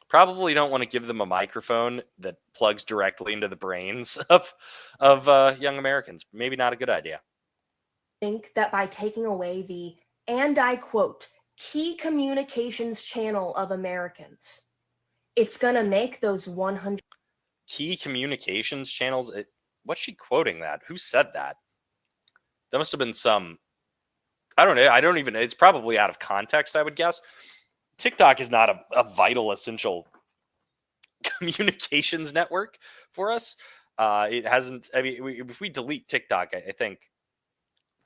[SPEAKER 1] Probably don't want to give them a microphone that plugs directly into the brains of young Americans. Maybe not a good idea.
[SPEAKER 2] Think that by taking away the, and I quote, key communications channel of Americans, it's going to make those 100
[SPEAKER 1] key communications channels. What's she quoting that? Who said that? That must have been some, I don't know. I don't even, it's probably out of context, I would guess. TikTok is not a vital, essential communications network for us. It hasn't, I mean, if we delete TikTok, I think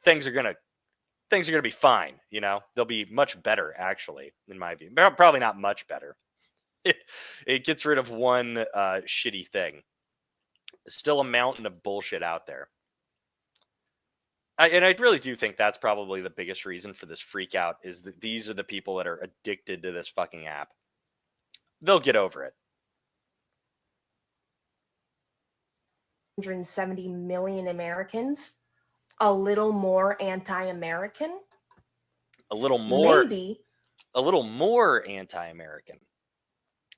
[SPEAKER 1] things are gonna be fine. They'll be much better, actually, in my view. Probably not much better. It gets rid of one shitty thing. There's still a mountain of bullshit out there. And I really do think that's probably the biggest reason for this freak out, is that these are the people that are addicted to this fucking app. They'll get over it.
[SPEAKER 2] 170 million Americans, a little more anti-American.
[SPEAKER 1] A little more.
[SPEAKER 2] Maybe.
[SPEAKER 1] A little more anti-American.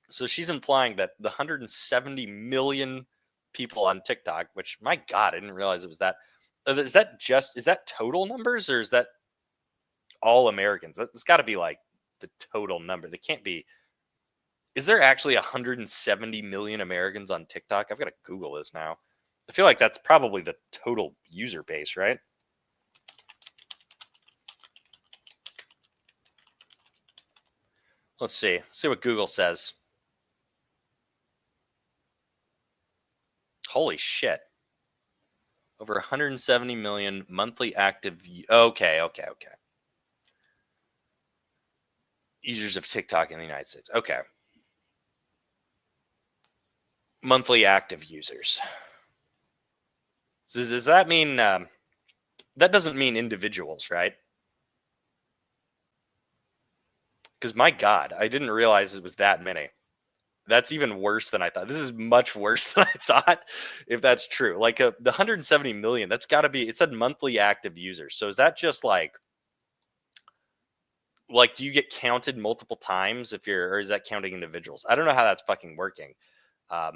[SPEAKER 1] So she's implying that the 170 million people on TikTok, which, my God, I didn't realize it was that. Is that total numbers, or is that all Americans? It's got to be like the total number. They can't be. Is there actually 170 million Americans on TikTok? I've got to Google this now. I feel like that's probably the total user base, right? Let's see. Let's see what Google says. Holy shit. Over 170 million monthly active. Okay. users of TikTok in the United States. Okay. Monthly active users. So does that mean that doesn't mean individuals, right? Because my God, I didn't realize it was that many. That's even worse than I thought. This is much worse than I thought, if that's true. Like the 170 million, that's got to be, it said monthly active users. So is that just like, do you get counted multiple times or is that counting individuals? I don't know how that's fucking working. I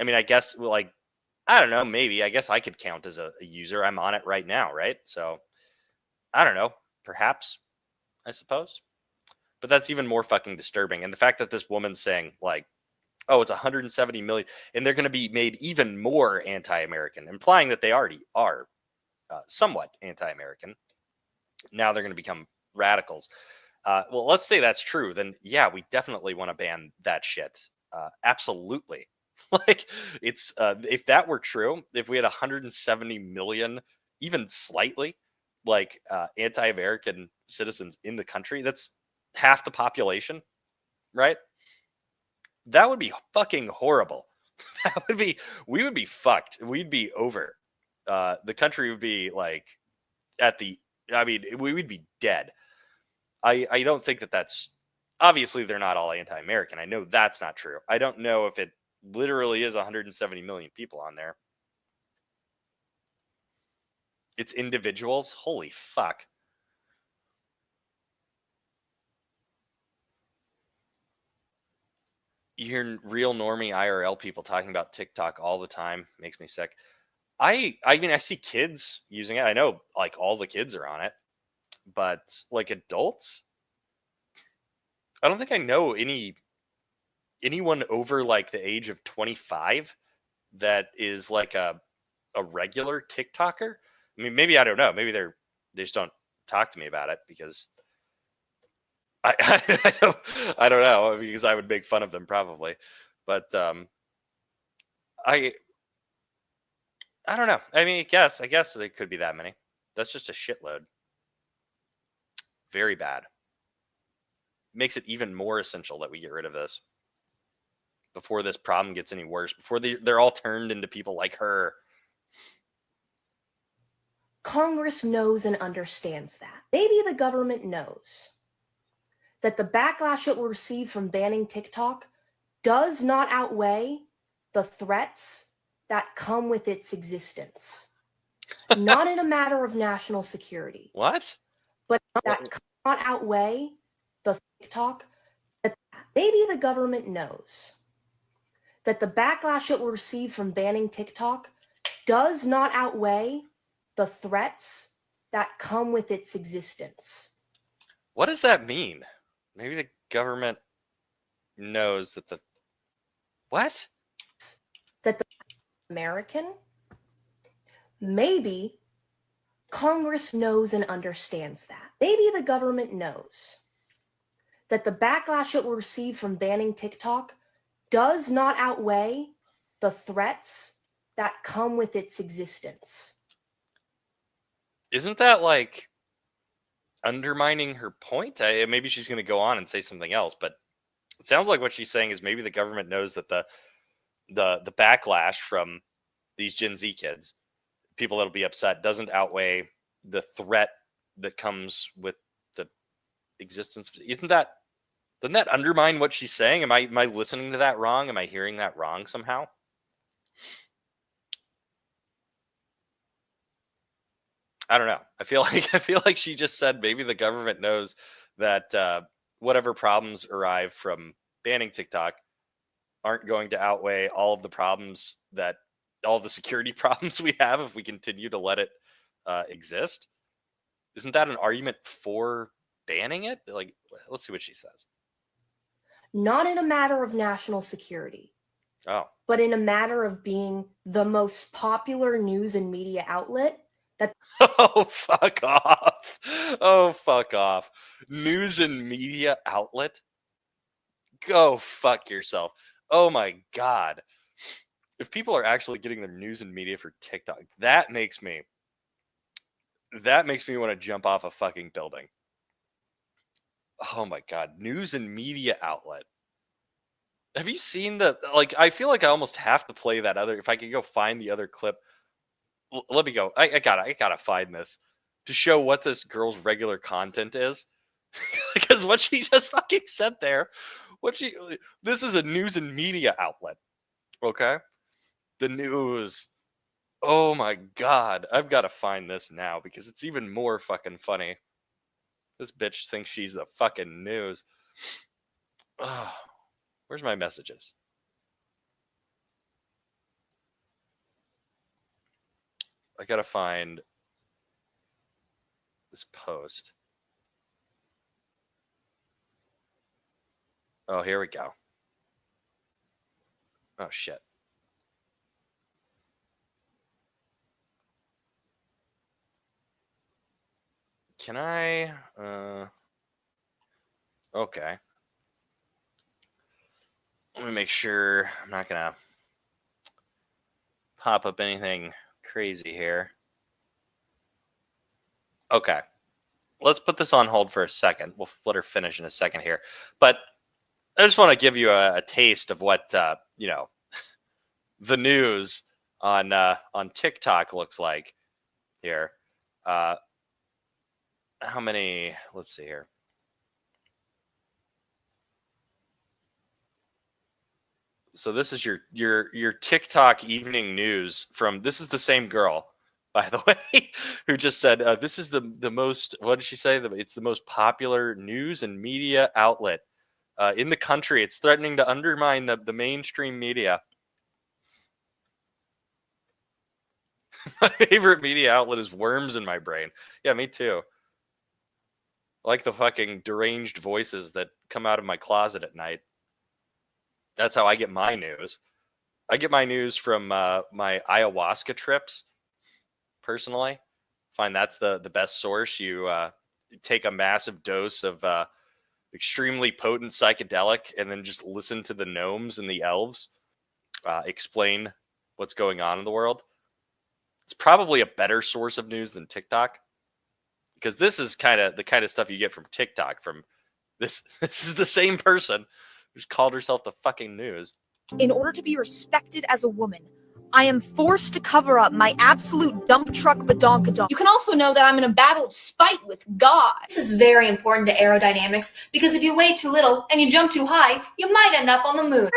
[SPEAKER 1] mean, I guess, I don't know, maybe. I guess I could count as a user. I'm on it right now, right? So I don't know. Perhaps, I suppose. But that's even more fucking disturbing. And the fact that this woman's saying, like, oh, it's 170 million, and they're going to be made even more anti-American, implying that they already are somewhat anti-American. Now they're going to become radicals. Well, let's say that's true. Then, yeah, we definitely want to ban that shit. Absolutely. Like, it's if that were true, if we had 170 million, even slightly, like anti-American citizens in the country, that's half the population, right? That would be fucking horrible. We would be fucked. We'd be over. The country would be like we would be dead. I don't think that's, obviously they're not all anti-American. I know that's not true. I don't know if it literally is 170 million people on there. It's individuals. Holy fuck. You hear real normie IRL people talking about TikTok all the time. Makes me sick. I mean, I see kids using it. I know like all the kids are on it, but like adults, I don't think I know anyone over like the age of 25 that is like a regular TikToker. I mean, maybe, I don't know. Maybe they just don't talk to me about it because I don't know, because I would make fun of them probably. But I don't know. I mean, I guess there could be that many. That's just a shitload. Very bad. Makes it even more essential that we get rid of this before this problem gets any worse, before they're all turned into people like her.
[SPEAKER 2] Congress knows and understands that. Maybe the government knows that the backlash it will receive from banning TikTok does not outweigh the threats that come with its existence. Not in a matter of national security.
[SPEAKER 1] What?
[SPEAKER 2] But that cannot outweigh the TikTok. Maybe the government knows that the backlash it will receive from banning TikTok does not outweigh the threats that come with its existence.
[SPEAKER 1] What does that mean? Maybe the government knows that what?
[SPEAKER 2] That the American? Maybe Congress knows and understands that. Maybe the government knows that the backlash it will receive from banning TikTok does not outweigh the threats that come with its existence.
[SPEAKER 1] Isn't that like undermining her point? Maybe she's going to go on and say something else, but it sounds like what she's saying is maybe the government knows that the backlash from these Gen Z kids, people that'll be upset, doesn't outweigh the threat that comes with the existence. Doesn't that undermine what she's saying? Am I listening to that wrong? Am I hearing that wrong somehow? I don't know. I feel like she just said maybe the government knows that whatever problems arrive from banning TikTok aren't going to outweigh all of the problems all the security problems we have if we continue to let it exist. Isn't that an argument for banning it? Like, let's see what she says.
[SPEAKER 2] Not in a matter of national security.
[SPEAKER 1] Oh.
[SPEAKER 2] But in a matter of being the most popular news and media outlet.
[SPEAKER 1] Oh, fuck off. Oh, fuck off. News and media outlet? Go fuck yourself. Oh my God. If people are actually getting their news and media for TikTok, that makes me want to jump off a fucking building. Oh my God. News and media outlet. Have you seen the, like, I feel like I almost have to play that other, if I could go find the other clip. Let me go. I gotta find this to show what this girl's regular content is. Because what she just fucking said there, this is a news and media outlet. Okay. The news. Oh my God. I've got to find this now because it's even more fucking funny. This bitch thinks she's the fucking news. Ugh. Where's my messages? I gotta find this post. Oh, here we go. Oh, shit. Can I? Okay. Let me make sure I'm not gonna pop up anything crazy here. Okay. Let's put this on hold for a second. We'll let her finish in a second here. But I just want to give you a taste of what you know, the news on TikTok looks like here. How many? Let's see here. So this is your TikTok evening news from. This is the same girl, by the way, who just said this is the most. What did she say? It's the most popular news and media outlet in the country. It's threatening to undermine the mainstream media. My favorite media outlet is worms in my brain. Yeah, me too. I like the fucking deranged voices that come out of my closet at night. That's how I get my news. I get my news from my ayahuasca trips, personally. Find that's the best source. You take a massive dose of extremely potent psychedelic and then just listen to the gnomes and the elves explain what's going on in the world. It's probably a better source of news than TikTok, because this is kind of the kind of stuff you get from TikTok. From this is the same person who's called herself the fucking news.
[SPEAKER 5] In order to be respected as a woman, I am forced to cover up my absolute dump truck badonkadonk.
[SPEAKER 2] You can also know that I'm in a battle of spite with God.
[SPEAKER 6] This is very important to aerodynamics because if you weigh too little and you jump too high, you might end up on the moon.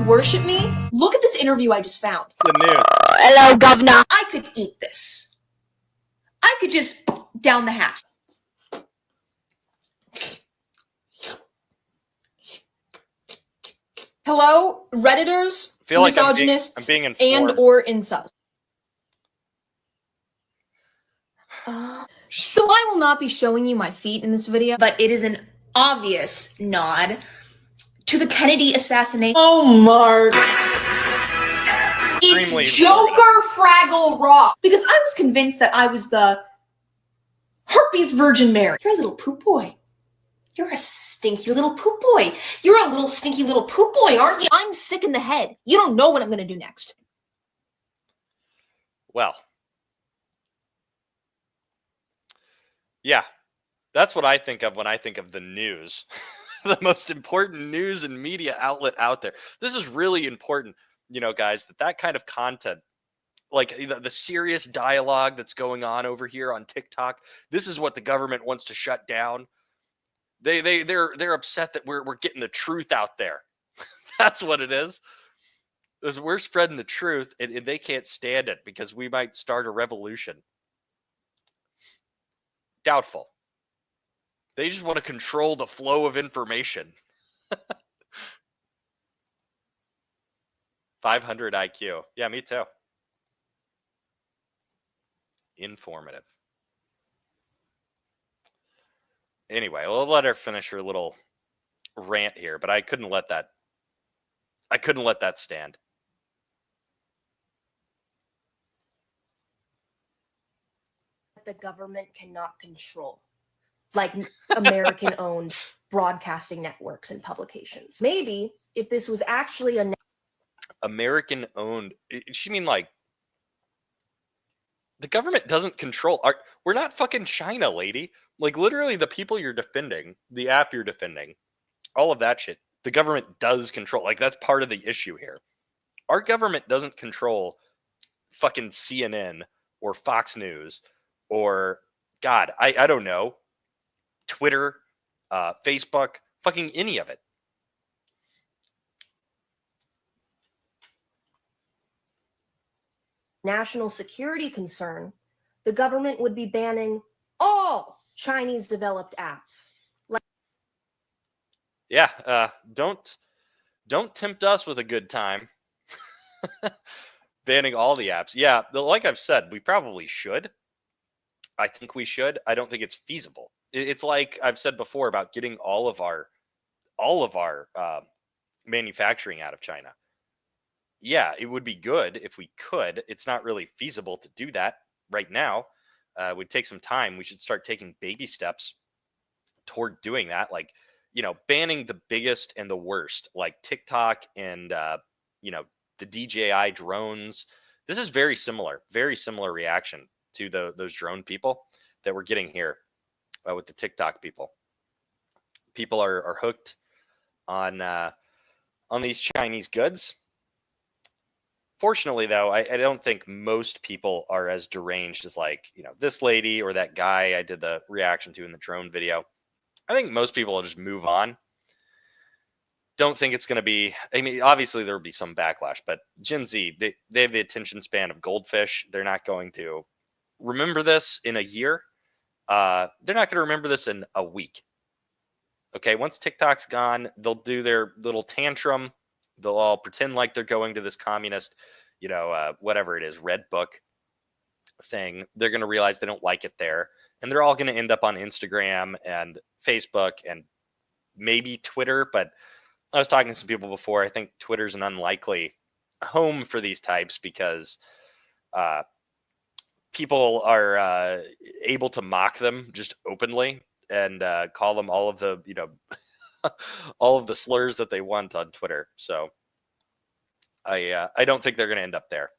[SPEAKER 2] Worship me? Look at this interview I just found.
[SPEAKER 1] It's the news.
[SPEAKER 5] Hello, governor.
[SPEAKER 6] I could eat this. I could just down the hatch.
[SPEAKER 2] Hello, Redditors,
[SPEAKER 1] I feel like
[SPEAKER 2] misogynists,
[SPEAKER 1] I'm being informed.
[SPEAKER 2] and or incels. So I will not be showing you my feet in this video.
[SPEAKER 6] But it is an obvious nod to the Kennedy assassination.
[SPEAKER 2] Oh, Mark.
[SPEAKER 1] Extremely
[SPEAKER 2] It's Joker Fraggle Rock. Because I was convinced that I was the herpes Virgin Mary.
[SPEAKER 6] You're a little poop boy. You're a stinky little poop boy. You're a little stinky little poop boy, aren't you?
[SPEAKER 2] I'm sick in the head. You don't know what I'm going to do next.
[SPEAKER 1] Well, yeah, that's what I think of when I think of the news. The most important news and media outlet out there. This is really important, you know, guys, that kind of content, like the serious dialogue that's going on over here on TikTok, this is what the government wants to shut down. They're upset that we're getting the truth out there. That's what it is. We're spreading the truth, and they can't stand it because we might start a revolution. Doubtful. They just want to control the flow of information. 500 IQ. Yeah, me too. Informative. Anyway, we'll let her finish her little rant here, but I couldn't let that stand.
[SPEAKER 2] The government cannot control, like American-owned broadcasting networks and publications. Maybe if this was actually a
[SPEAKER 1] American-owned, she mean like the government doesn't control We're not fucking China, lady. Like, literally, the people you're defending, the app you're defending, all of that shit, the government does control. Like, that's part of the issue here. Our government doesn't control fucking CNN or Fox News or, God, I don't know, Twitter, Facebook, fucking any of it.
[SPEAKER 2] National security concern, the government would be banning all Chinese developed apps.
[SPEAKER 1] Yeah, don't tempt us with a good time. Banning all the apps. Yeah, like I've said, we probably should. I think we should. I don't think it's feasible. It's like I've said before about getting all of our manufacturing out of China. Yeah, it would be good if we could. It's not really feasible to do that right now. It would take some time. We should start taking baby steps toward doing that. Like, banning the biggest and the worst, like TikTok and, the DJI drones. This is very similar reaction to those drone people that we're getting here with the TikTok people. People are hooked on these Chinese goods. Fortunately, though, I don't think most people are as deranged as, like, this lady or that guy I did the reaction to in the drone video. I think most people will just move on. Don't think it's going to be, I mean, obviously there will be some backlash, but Gen Z, they have the attention span of goldfish. They're not going to remember this in a year. They're not going to remember this in a week. Okay, once TikTok's gone, they'll do their little tantrum. They'll all pretend like they're going to this communist, whatever it is, Red Book thing. They're going to realize they don't like it there. And they're all going to end up on Instagram and Facebook and maybe Twitter. But I was talking to some people before. I think Twitter's an unlikely home for these types because people are able to mock them just openly and call them all of the, all of the slurs that they want on Twitter. So I don't think they're going to end up there.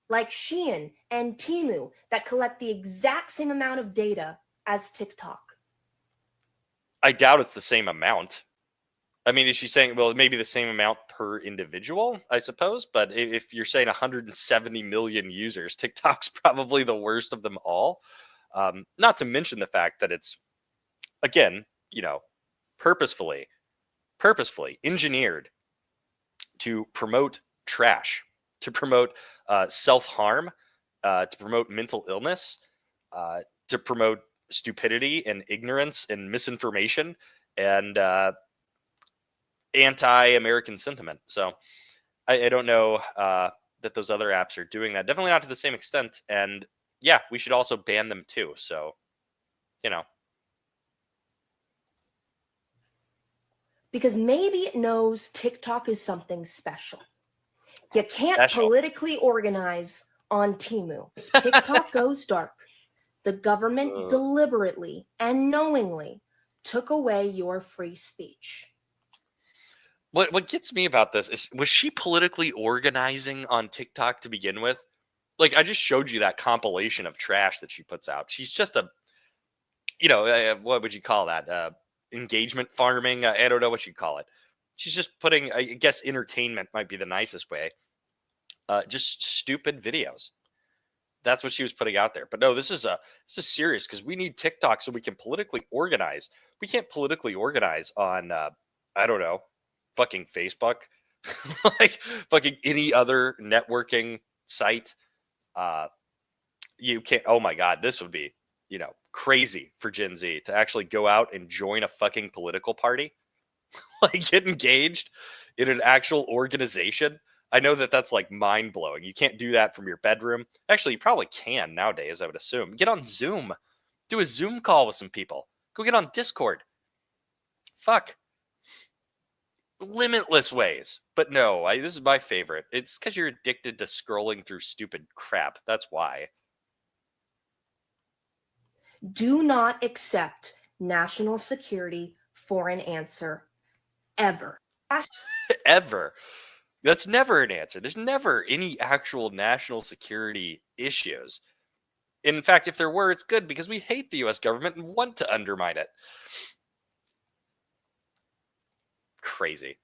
[SPEAKER 2] Like Shein and Temu that collect the exact same amount of data as TikTok.
[SPEAKER 1] I doubt it's the same amount. I mean, is she saying, well, maybe the same amount per individual, I suppose. But if you're saying 170 million users, TikTok's probably the worst of them all. Not to mention the fact that it's, again, purposefully engineered to promote trash, to promote self-harm, to promote mental illness, to promote stupidity and ignorance and misinformation and anti-American sentiment. So I don't know that those other apps are doing that. Definitely not to the same extent. And yeah, we should also ban them too. So,
[SPEAKER 2] Because maybe it knows TikTok is something special. You can't
[SPEAKER 1] Special.
[SPEAKER 2] politically organize on Temu. TikTok goes dark. The government deliberately and knowingly took away your free speech.
[SPEAKER 1] What gets me about this is, was she politically organizing on TikTok to begin with? Like, I just showed you that compilation of trash that she puts out. She's just a, what would you call that? Engagement farming. I don't know what you'd call it. She's just putting, I guess entertainment might be the nicest way. Just stupid videos. That's what she was putting out there. But no, this is serious because we need TikTok so we can politically organize. We can't politically organize on, I don't know, fucking Facebook, like fucking any other networking site. You can't. Oh my God, this would be, crazy for Gen Z to actually go out and join a fucking political party, like get engaged in an actual organization. I know that that's like mind blowing. You can't do that from your bedroom. Actually, you probably can nowadays, I would assume. Get on Zoom, do a Zoom call with some people. Go get on Discord. Fuck. Limitless ways. But no, this is my favorite. It's because you're addicted to scrolling through stupid crap. That's why.
[SPEAKER 2] Do not accept national security for an answer, ever.
[SPEAKER 1] Ever. That's never an answer. There's never any actual national security issues. In fact, if there were, it's good because we hate the US government and want to undermine it. Crazy.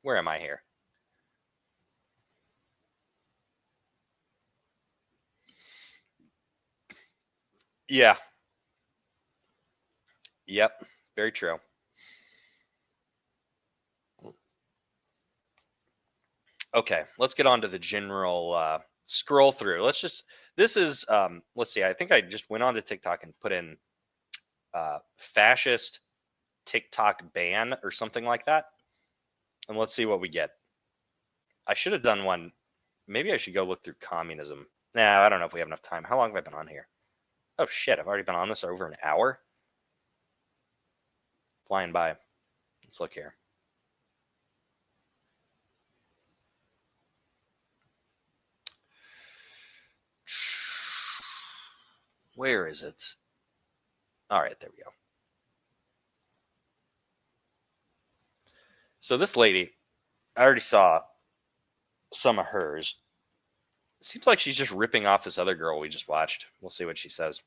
[SPEAKER 1] Where am I here? Yeah. Yep. Very true. Okay, let's get on to the general scroll through. This is, let's see, I think I just went on to TikTok and put in fascist TikTok ban or something like that. And let's see what we get. I should have done one. Maybe I should go look through communism. Nah, I don't know if we have enough time. How long have I been on here? Oh shit, I've already been on this over an hour. Flying by. Let's look here. Where is it? All right, there we go. So this lady, I already saw some of hers. It seems like she's just ripping off this other girl we just watched. We'll see what she says.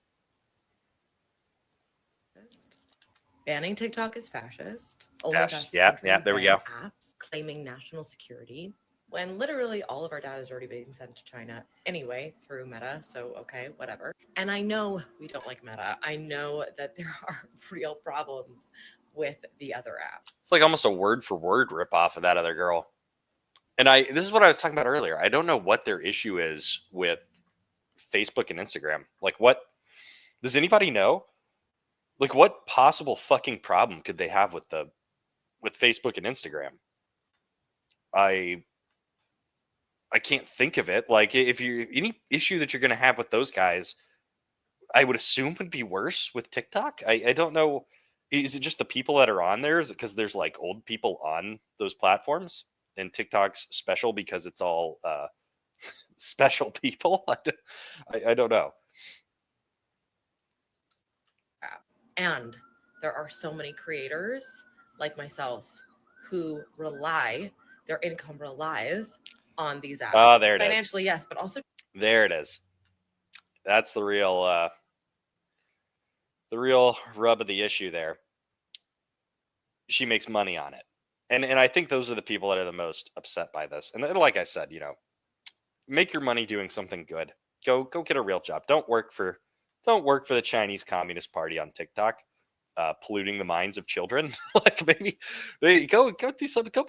[SPEAKER 7] Banning TikTok is fascist. Only
[SPEAKER 1] Fascist,
[SPEAKER 7] fascist
[SPEAKER 1] yeah,
[SPEAKER 7] countries
[SPEAKER 1] there we
[SPEAKER 7] ban
[SPEAKER 1] go.
[SPEAKER 7] Apps claiming national security when literally all of our data is already being sent to China anyway through Meta. So, okay, whatever. And I know we don't like Meta. I know that there are real problems with the other app.
[SPEAKER 1] It's like almost a word for word rip off of that other girl. And this is what I was talking about earlier. I don't know what their issue is with Facebook and Instagram. Like, what does anybody know? Like, what possible fucking problem could they have with Facebook and Instagram? I can't think of it. Like, if you any issue that you're going to have with those guys, I would assume would be worse with TikTok. I don't know. Is it just the people that are on there? Is it because there's like old people on those platforms and TikTok's special because it's all special people? I don't know.
[SPEAKER 7] And there are so many creators like myself who their income relies on these apps.
[SPEAKER 1] Oh, there it is.
[SPEAKER 7] Financially, yes, but also
[SPEAKER 1] There it is. That's the real rub of the issue there. She makes money on it. And I think those are the people that are the most upset by this. And like I said, make your money doing something good. Go get a real job. Don't work for the Chinese Communist Party on TikTok, polluting the minds of children. Like maybe go do something. Go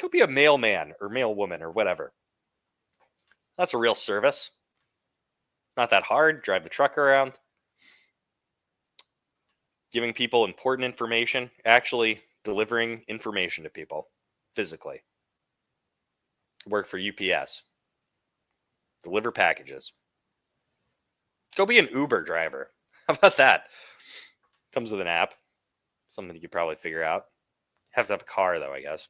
[SPEAKER 1] be a mailman or mailwoman or whatever. That's a real service. Not that hard. Drive the truck around. Giving people important information. Actually delivering information to people physically. Work for UPS. Deliver packages. Go be an Uber driver. How about that? Comes with an app. Something you could probably figure out. Have to have a car, though, I guess.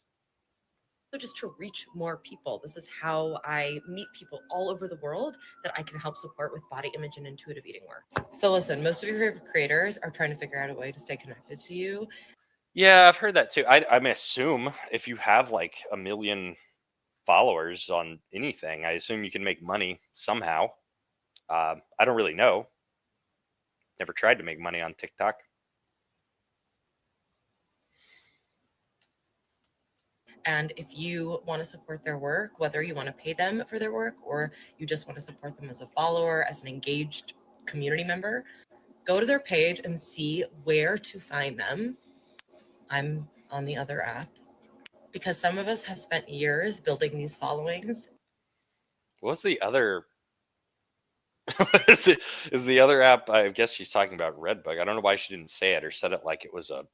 [SPEAKER 7] just to reach more people. This is how I meet people all over the world that I can help support with body image and intuitive eating work. So listen, most of your favorite creators are trying to figure out a way to stay connected to you.
[SPEAKER 1] Yeah, I've heard that too. I mean, assume if you have like 1 million followers on anything, I assume you can make money somehow. I don't really know. Never tried to make money on TikTok.
[SPEAKER 7] And if you want to support their work, whether you want to pay them for their work or you just want to support them as a follower, as an engaged community member, go to their page and see where to find them. I'm on the other app because some of us have spent years building these followings.
[SPEAKER 1] What's the other? Is the other app? I guess she's talking about Redbook. I don't know why she didn't say it or said it like it was a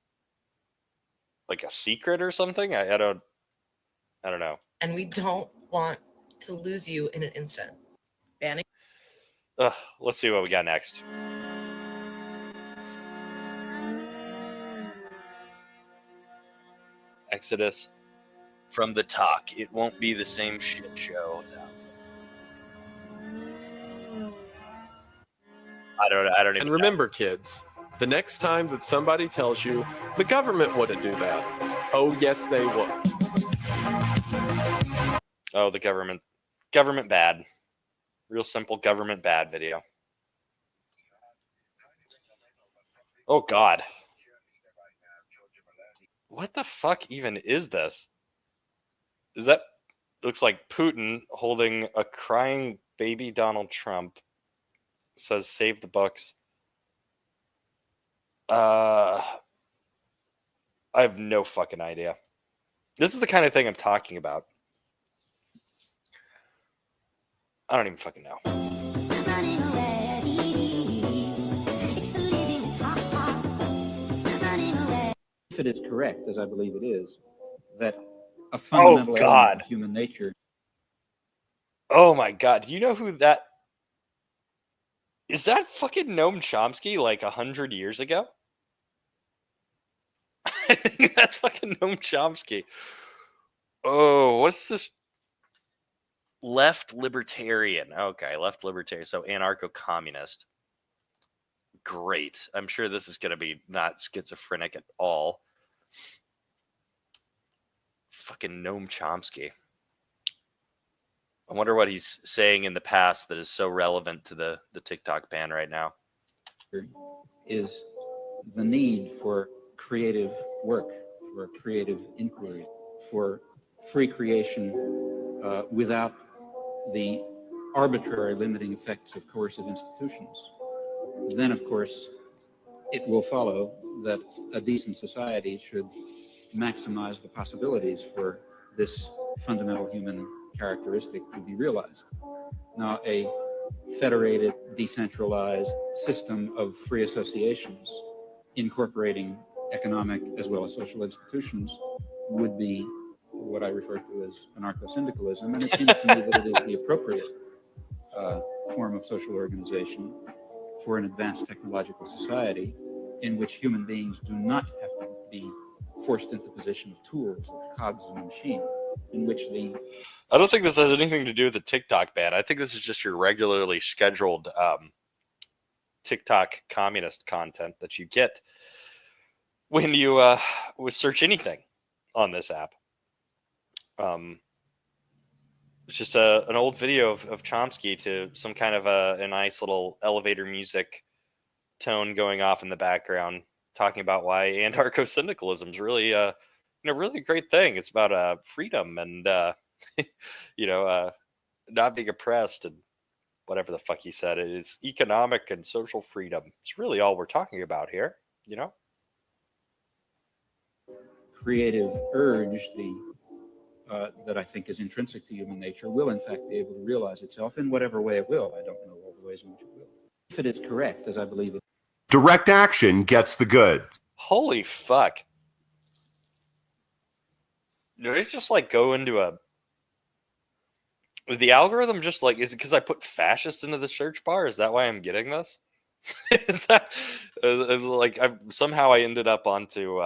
[SPEAKER 1] secret or something. I don't know.
[SPEAKER 7] And we don't want to lose you in an instant. Banning.
[SPEAKER 1] Let's see what we got next. Exodus from the talk. It won't be the same shit show. I don't even
[SPEAKER 8] And remember, kids, the next time that somebody tells you the government wouldn't do that, oh yes they would.
[SPEAKER 1] Oh, the government bad. Real simple government bad video. Oh God. What the fuck even is this? Is that looks like Putin holding a crying baby Donald Trump? Says save the Bucks. I have no fucking idea. This is the kind of thing I'm talking about. I don't even fucking know.
[SPEAKER 9] If it is correct, as I believe it is, that a fundamental element of human nature.
[SPEAKER 1] Oh my God. Do you know who that is? That fucking Noam Chomsky like 100 years ago? I think that's fucking Noam Chomsky. Oh, what's this? Left libertarian. Okay, left libertarian. So anarcho-communist. Great. I'm sure this is going to be not schizophrenic at all. Fucking Noam Chomsky. I wonder what he's saying in the past that is so relevant to the TikTok ban right now.
[SPEAKER 9] Is the need for creative work, for creative inquiry, for free creation without the arbitrary limiting effects of coercive institutions. Then, of course, it will follow that a decent society should maximize the possibilities for this fundamental human characteristic to be realized. Now, a federated, decentralized system of free associations incorporating economic as well as social institutions would be what I refer to as anarcho-syndicalism, and it seems to me that it is the appropriate form of social organization for an advanced technological society in which human beings do not have to be forced into the position of tools, of cogs in a machine, in which the...
[SPEAKER 1] I don't think this has anything to do with the TikTok ban. I think this is just your regularly scheduled TikTok communist content that you get when you search anything on this app. It's just an old video of Chomsky to some kind of a nice little elevator music tone going off in the background, talking about why anarcho-syndicalism is really really a great thing. It's about freedom and not being oppressed and whatever the fuck he said. It's economic and social freedom. It's really all we're talking about here,
[SPEAKER 9] creative urge, that I think is intrinsic to human nature, will in fact be able to realize itself in whatever way it will. I don't know all the ways in which it will. If it is correct, as I believe it.
[SPEAKER 10] Direct action gets the goods.
[SPEAKER 1] Holy fuck. Did it just go into the algorithm just is it because I put fascist into the search bar? Is that why I'm getting this? Is that somehow I ended up onto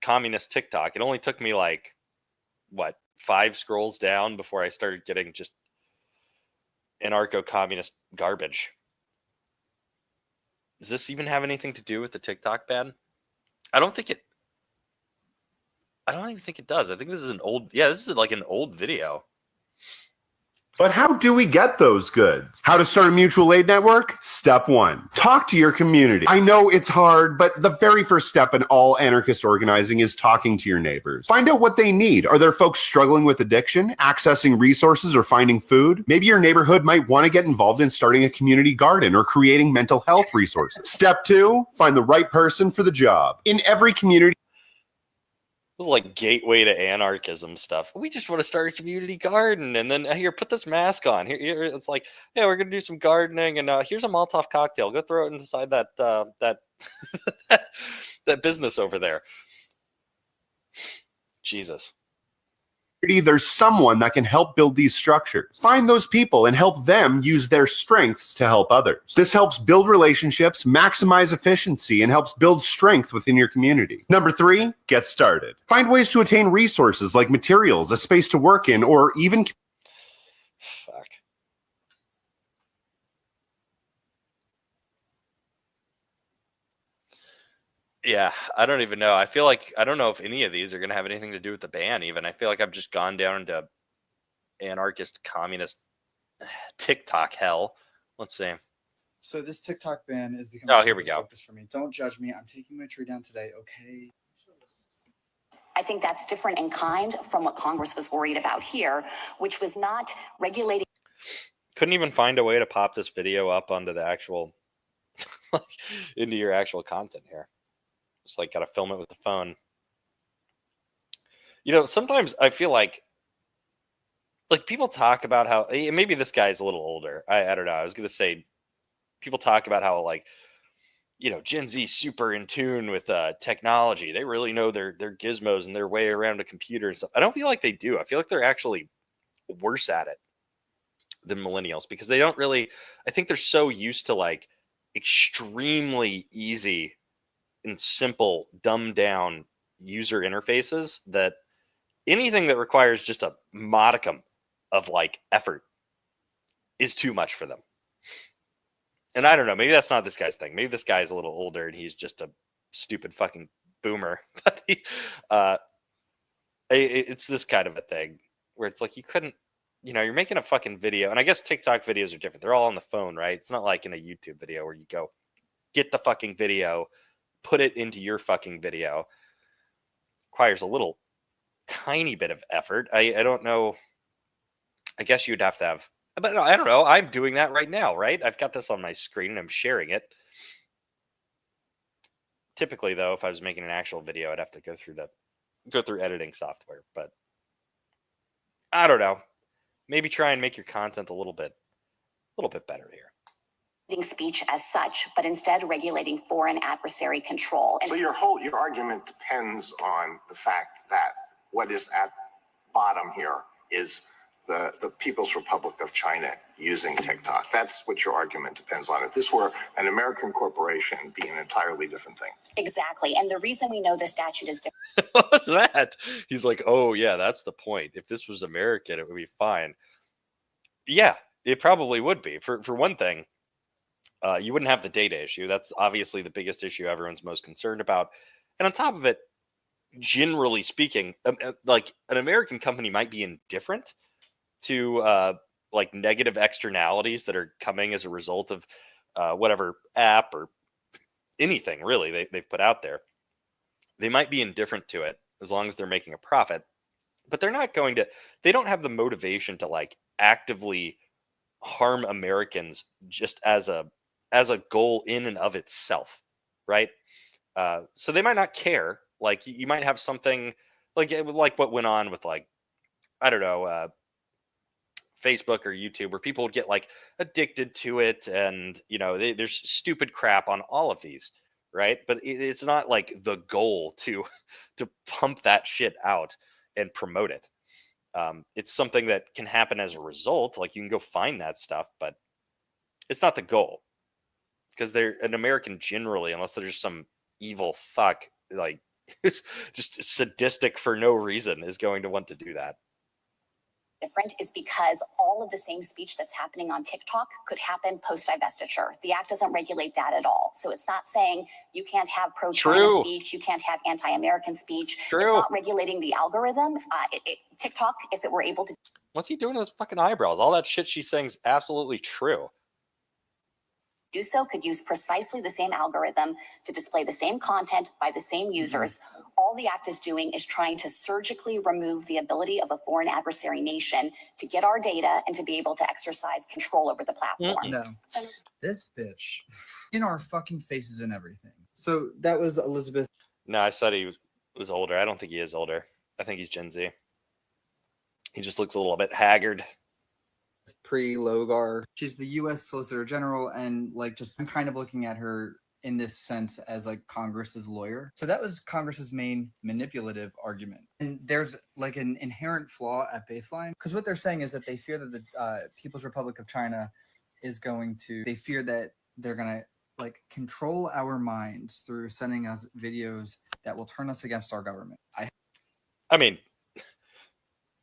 [SPEAKER 1] communist TikTok? It only took me 5 scrolls down before I started getting just anarcho-communist garbage. Does this even have anything to do with the TikTok ban? I don't even think it does. I think this is an old video.
[SPEAKER 10] But how do we get those goods? How to start a mutual aid network? Step 1. Talk to your community. I know it's hard, but the very first step in all anarchist organizing is talking to your neighbors. Find out what they need. Are there folks struggling with addiction, accessing resources, or finding food? Maybe your neighborhood might want to get involved in starting a community garden or creating mental health resources. Step 2, find the right person for the job. In every community,
[SPEAKER 1] It was gateway to anarchism stuff. We just want to start a community garden, and then here, put this mask on. Here it's yeah, we're gonna do some gardening, and here's a Molotov cocktail. Go throw it inside that that business over there. Jesus.
[SPEAKER 10] there's someone that can help build these structures. Find those people and help them use their strengths to help others. This helps build relationships, maximize efficiency, and helps build strength within your community. Number 3, get started. Find ways to attain resources like materials, a space to work in, or even...
[SPEAKER 1] Fuck. Yeah, I don't even know. I feel I don't know if any of these are going to have anything to do with the ban even. I feel I've just gone down into anarchist, communist TikTok hell. Let's see.
[SPEAKER 11] So this TikTok ban is becoming
[SPEAKER 1] Oh, here we
[SPEAKER 11] a
[SPEAKER 1] go.
[SPEAKER 11] focus for me. Don't judge me. I'm taking my tree down today, okay?
[SPEAKER 12] I think that's different in kind from what Congress was worried about here, which was not regulating.
[SPEAKER 1] Couldn't even find a way to pop this video up onto the actual, into your actual content here. Just like gotta film it with the phone. You know, sometimes I feel like people talk about how maybe this guy's a little older. I don't know. I was gonna say people talk about how like, you know, Gen Z super in tune with technology. They really know their gizmos and their way around a computer and stuff. I don't feel like they do. I feel like they're actually worse at it than millennials because they don't really. I think they're so used to like extremely easy and simple, dumbed down user interfaces that anything that requires just a modicum of like effort is too much for them. And I don't know, maybe that's not this guy's thing. Maybe this guy's a little older and he's just a stupid fucking boomer. But it's this kind of a thing where it's like you couldn't, you know, you're making a fucking video, and I guess TikTok videos are different. They're all on the phone, right? It's not like in a YouTube video where you go get the fucking video, put it into your fucking video. Requires a little tiny bit of effort. I don't know. I guess you'd have to have, but I don't know. I'm doing that right now, right? I've got this on my screen and I'm sharing it. Typically, though, if I was making an actual video, I'd have to go through editing software. But I don't know. Maybe try and make your content a little bit better here.
[SPEAKER 12] Speech as such, but instead regulating foreign adversary control.
[SPEAKER 13] So your argument depends on the fact that what is at bottom here is the People's Republic of China using TikTok. That's what your argument depends on. If this were an American corporation, it'd be an entirely different thing.
[SPEAKER 12] Exactly. And the reason we know the statute is different.
[SPEAKER 1] What was that? He's like, oh, yeah, that's the point. If this was American, it would be fine. Yeah, it probably would be. For one thing, you wouldn't have the data issue. That's obviously the biggest issue everyone's most concerned about. And on top of it, generally speaking, like an American company might be indifferent to like negative externalities that are coming as a result of whatever app or anything really they've put out there. They might be indifferent to it as long as they're making a profit, but they're not going to, they don't have the motivation to like actively harm Americans just as a goal in and of itself, right? So they might not care. Like you might have something like what went on with like, I don't know, Facebook or YouTube, where people would get like addicted to it, and you know there's stupid crap on all of these, right? But it's not like the goal to pump that shit out and promote it. It's something that can happen as a result. Like you can go find that stuff, but it's not the goal, because they're an American generally, unless there's some evil fuck like who's just sadistic for no reason, is going to want to do that.
[SPEAKER 12] Different is because all of the same speech that's happening on TikTok could happen post-divestiture. The act doesn't regulate that at all. So it's not saying you can't have pro-China speech, you can't have anti-American speech. It's not regulating the algorithm. TikTok, if it were able to...
[SPEAKER 1] What's he doing to his fucking eyebrows? All that shit she's saying is absolutely true.
[SPEAKER 12] Do so could use precisely the same algorithm to display the same content by the same users. All the act is doing is trying to surgically remove the ability of a foreign adversary nation to get our data and to be able to exercise control over the platform.
[SPEAKER 11] No, this bitch in our fucking faces and everything. So that was Elizabeth.
[SPEAKER 1] No, I said he was older. I don't think he is older. I think he's Gen Z. He just looks a little bit haggard.
[SPEAKER 11] Pre-Logar. She's the U.S. Solicitor General, and like just I'm kind of looking at her in this sense as like Congress's lawyer. So that was Congress's main manipulative argument. And there's like an inherent flaw at baseline, because what they're saying is that they fear that the People's Republic of China is going to, they fear that they're going to like control our minds through sending us videos that will turn us against our government.
[SPEAKER 1] I mean,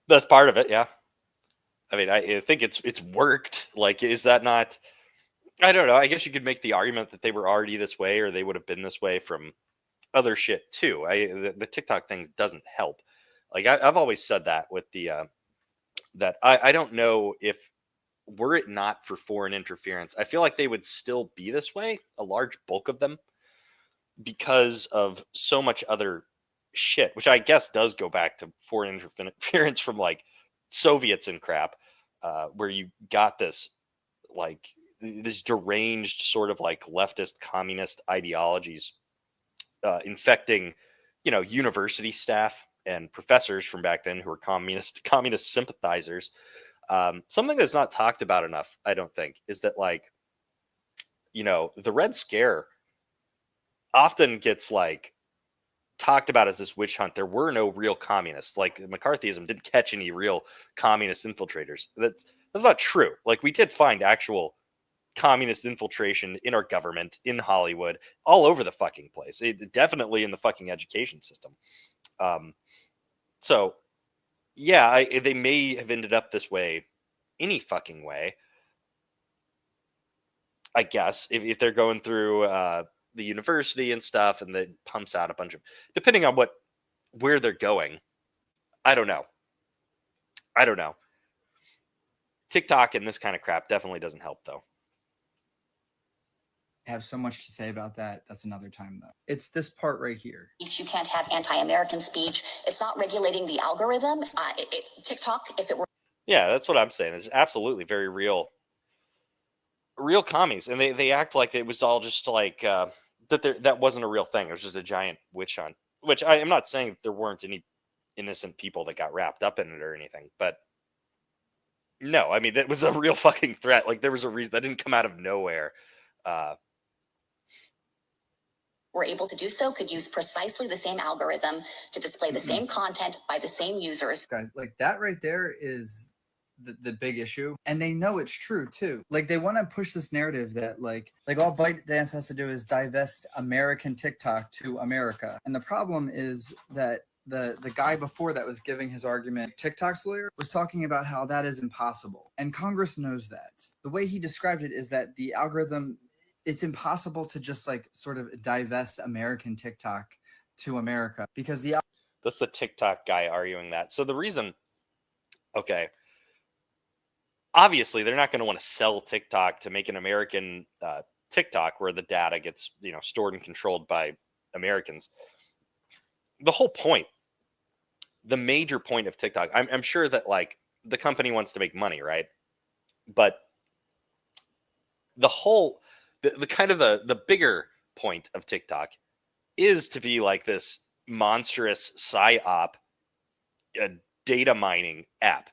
[SPEAKER 1] that's part of it, yeah. I mean, I think it's worked. Like, is that not? I don't know. I guess you could make the argument that they were already this way, or they would have been this way from other shit too. The TikTok thing doesn't help. Like I've always said that with the that I don't know if were it not for foreign interference, I feel like they would still be this way, a large bulk of them, because of so much other shit, which I guess does go back to foreign interference from like Soviets and crap, where you got this like this deranged sort of like leftist communist ideologies infecting, university staff and professors from back then who were communist sympathizers. Something that's not talked about enough, I don't think, is that like, the Red Scare often gets like talked about as this witch hunt. There were no real communists. Like McCarthyism didn't catch any real communist infiltrators. That's not true. Like we did find actual communist infiltration in our government, in Hollywood, all over the fucking place. Definitely in the fucking education system. So yeah, they may have ended up this way any fucking way. I guess if they're going through the university and stuff, and that pumps out a bunch of, depending on where they're going. I don't know. TikTok and this kind of crap definitely doesn't help, though.
[SPEAKER 11] I have so much to say about that. That's another time, though. It's this part right here.
[SPEAKER 12] You can't have anti-American speech. It's not regulating the algorithm. TikTok, if it were...
[SPEAKER 1] Yeah, that's what I'm saying. It's absolutely very real commies. And they act like it was all just like, that wasn't a real thing. It was just a giant witch hunt. Which I am not saying that there weren't any innocent people that got wrapped up in it or anything. But no, I mean, that was a real fucking threat. Like there was a reason that didn't come out of nowhere.
[SPEAKER 12] Were able to do so could use precisely the same algorithm to display the same content by the same users.
[SPEAKER 11] Guys, like that right there is the big issue, and they know it's true too. Like they want to push this narrative that like all ByteDance has to do is divest American TikTok to America, and the problem is that the guy before that was giving his argument, TikTok's lawyer, was talking about how that is impossible, and Congress knows that. The way he described it is that the algorithm, it's impossible to just like sort of divest American TikTok to America because
[SPEAKER 1] that's the TikTok guy arguing that. So the reason, okay, obviously they're not going to want to sell TikTok to make an American TikTok where the data gets, stored and controlled by Americans. The whole point, the major point of TikTok, I'm sure that like the company wants to make money, right? But the whole, the kind of the bigger point of TikTok is to be like this monstrous psyop data mining app.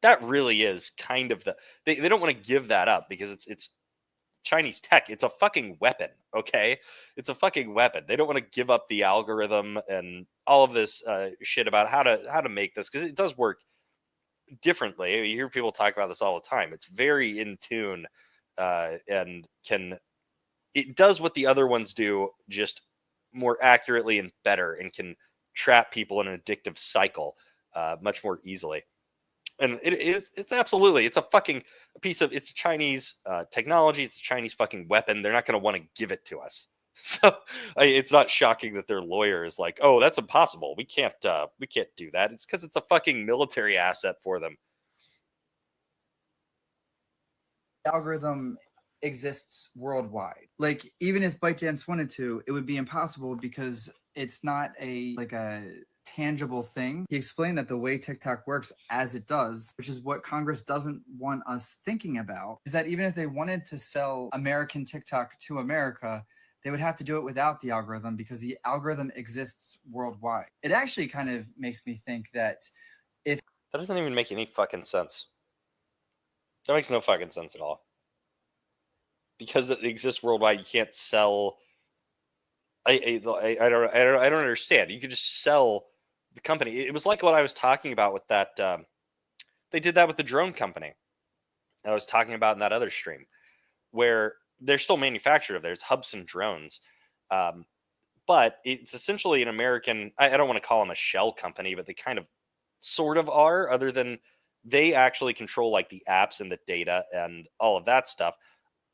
[SPEAKER 1] That really is kind of they don't want to give that up because it's Chinese tech. It's a fucking weapon, okay? It's a fucking weapon. They don't want to give up the algorithm and all of this shit about how to make this, because it does work differently. You hear people talk about this all the time. It's very in tune and it does what the other ones do, just more accurately and better, and can trap people in an addictive cycle much more easily. And it's absolutely, it's a fucking piece of, it's Chinese technology. It's a Chinese fucking weapon. They're not going to want to give it to us. So it's not shocking that their lawyer is like, oh, that's impossible. We can't do that. It's because it's a fucking military asset for them.
[SPEAKER 11] Algorithm exists worldwide. Like even if ByteDance wanted to, it would be impossible because it's not a tangible thing. He explained that the way TikTok works as it does, which is what Congress doesn't want us thinking about, is that even if they wanted to sell American TikTok to America, they would have to do it without the algorithm because the algorithm exists worldwide. It actually kind of makes me think that if...
[SPEAKER 1] That doesn't even make any fucking sense. That makes no fucking sense at all. Because it exists worldwide, you can't sell... I don't understand. You could just sell the company. It was like what I was talking about with that. They did that with the drone company I was talking about in that other stream, where they're still manufactured of theirs, Hubson drones. But it's essentially an American, I don't want to call them a shell company, but they kind of sort of are, other than they actually control like the apps and the data and all of that stuff.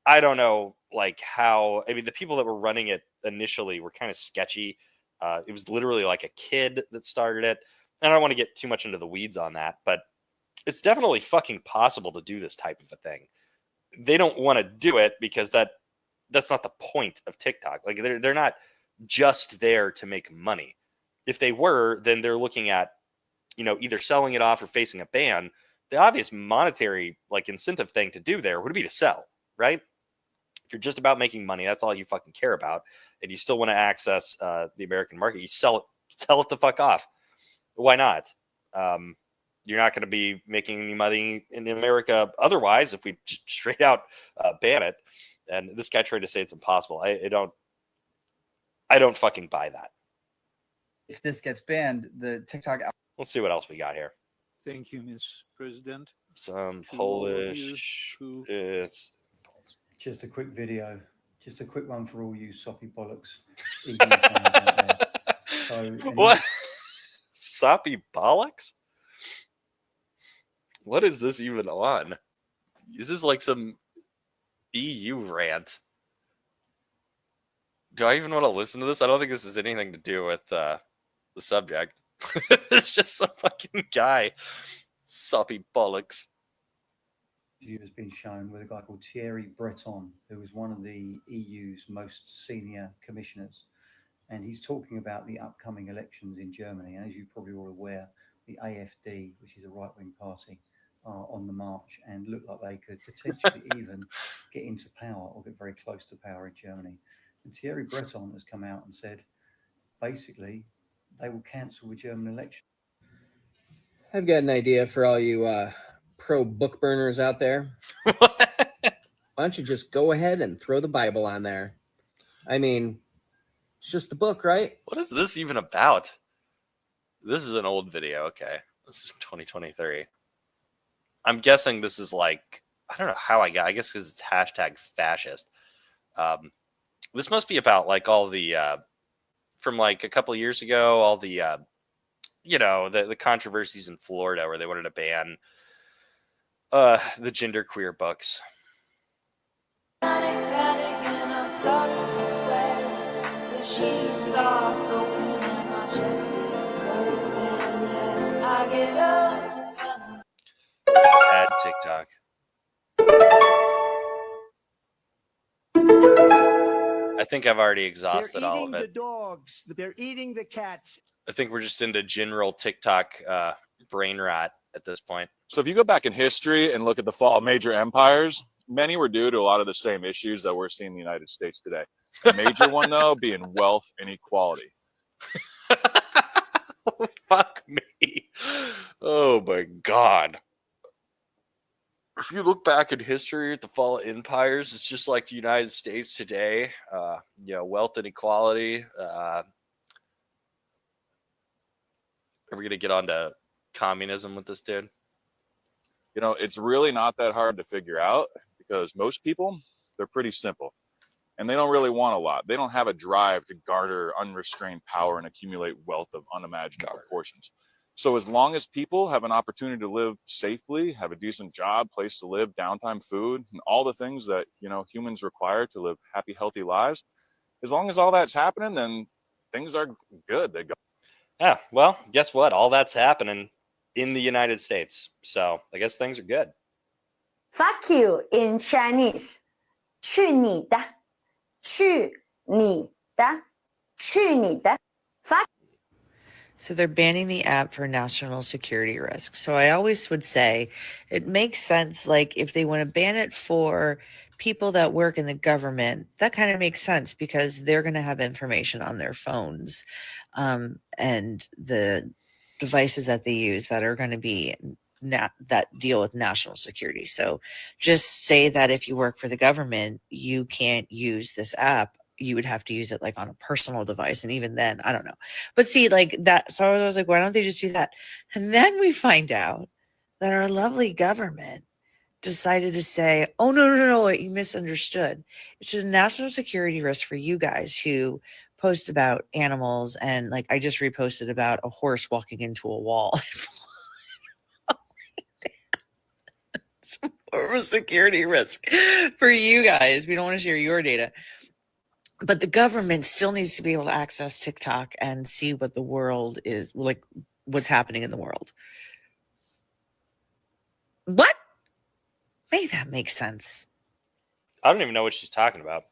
[SPEAKER 1] I don't know like how, I mean, the people that were running it initially were kind of sketchy. It was literally like a kid that started it. And I don't want to get too much into the weeds on that, but it's definitely fucking possible to do this type of a thing. They don't want to do it because that's not the point of TikTok. Like they're not just there to make money. If they were, then they're looking at, either selling it off or facing a ban. The obvious monetary like incentive thing to do there would be to sell, right? If you're just about making money, that's all you fucking care about, and you still want to access the American market, you sell it the fuck off. Why not? You're not going to be making any money in America otherwise if we just straight out ban it. And this guy tried to say it's impossible. I don't fucking buy that.
[SPEAKER 11] If this gets banned, the TikTok.
[SPEAKER 1] Let's see what else we got here.
[SPEAKER 14] Thank you, Ms. President.
[SPEAKER 1] Some
[SPEAKER 14] To all of
[SPEAKER 1] Polish.
[SPEAKER 14] you who-
[SPEAKER 1] It's
[SPEAKER 15] Just a quick video. Just a quick one for all you soppy bollocks. EU fans out there. So,
[SPEAKER 1] what? Soppy bollocks? What is this even on? Is this like some EU rant? Do I even want to listen to this? I don't think this has anything to do with the subject. It's just some fucking guy. Soppy bollocks.
[SPEAKER 15] has been shown with a guy called Thierry Breton, who was one of the EU's most senior commissioners. And he's talking about the upcoming elections in Germany. And as you're probably all aware, the AfD, which is a right-wing party, are on the march and look like they could potentially even get into power or get very close to power in Germany. And Thierry Breton has come out and said, basically, they will cancel the German election.
[SPEAKER 16] I've got an idea for all you pro-book burners out there. Why don't you just go ahead and throw the Bible on there? I mean, it's just a book, right?
[SPEAKER 1] What is this even about? This is an old video. Okay. This is 2023. I'm guessing this is like, I don't know how I guess because it's hashtag fascist. This must be about like all the, from like a couple of years ago, all the, the controversies in Florida where they wanted to ban the genderqueer books. Add TikTok. I think I've already exhausted all of it.
[SPEAKER 17] The dogs, they're eating the cats.
[SPEAKER 1] I think we're just into general TikTok brain rot at this point.
[SPEAKER 18] So if you go back in history and look at the fall of major empires, many were due to a lot of the same issues that we're seeing in the United States today. The major one, though, being wealth inequality.
[SPEAKER 1] Fuck me. Oh, my God. If you look back in history at the fall of empires, it's just like the United States today. Wealth inequality. Are we going to get on to communism with this dude?
[SPEAKER 18] It's really not that hard to figure out because most people, they're pretty simple and they don't really want a lot. They don't have a drive to garner unrestrained power and accumulate wealth of unimaginable proportions. So as long as people have an opportunity to live safely, have a decent job, place to live, downtime, food, and all the things that, humans require to live happy, healthy lives, as long as all that's happening, then things are good. They go.
[SPEAKER 1] Yeah, well, guess what? All that's happening in the United States. So I guess things are good.
[SPEAKER 19] Fuck you in Chinese. 去你的，去你的，去你的。Fuck.
[SPEAKER 20] So they're banning the app for national security risk. So I always would say it makes sense, like if they want to ban it for people that work in the government, that kind of makes sense because they're going to have information on their phones and the devices that they use that are going to be that deal with national security. So just say that if you work for the government, you can't use this app. You would have to use it like on a personal device. And even then, I don't know. But see, like that. So I was like, why don't they just do that? And then we find out that our lovely government decided to say, oh, no, you misunderstood. It's just a national security risk for you guys who post about animals. And like, I just reposted about a horse walking into a wall. It's more of a security risk for you guys. We don't want to share your data. But the government still needs to be able to access TikTok and see what the world is like, what's happening in the world. What? Make that make sense.
[SPEAKER 1] I don't even know what she's talking about.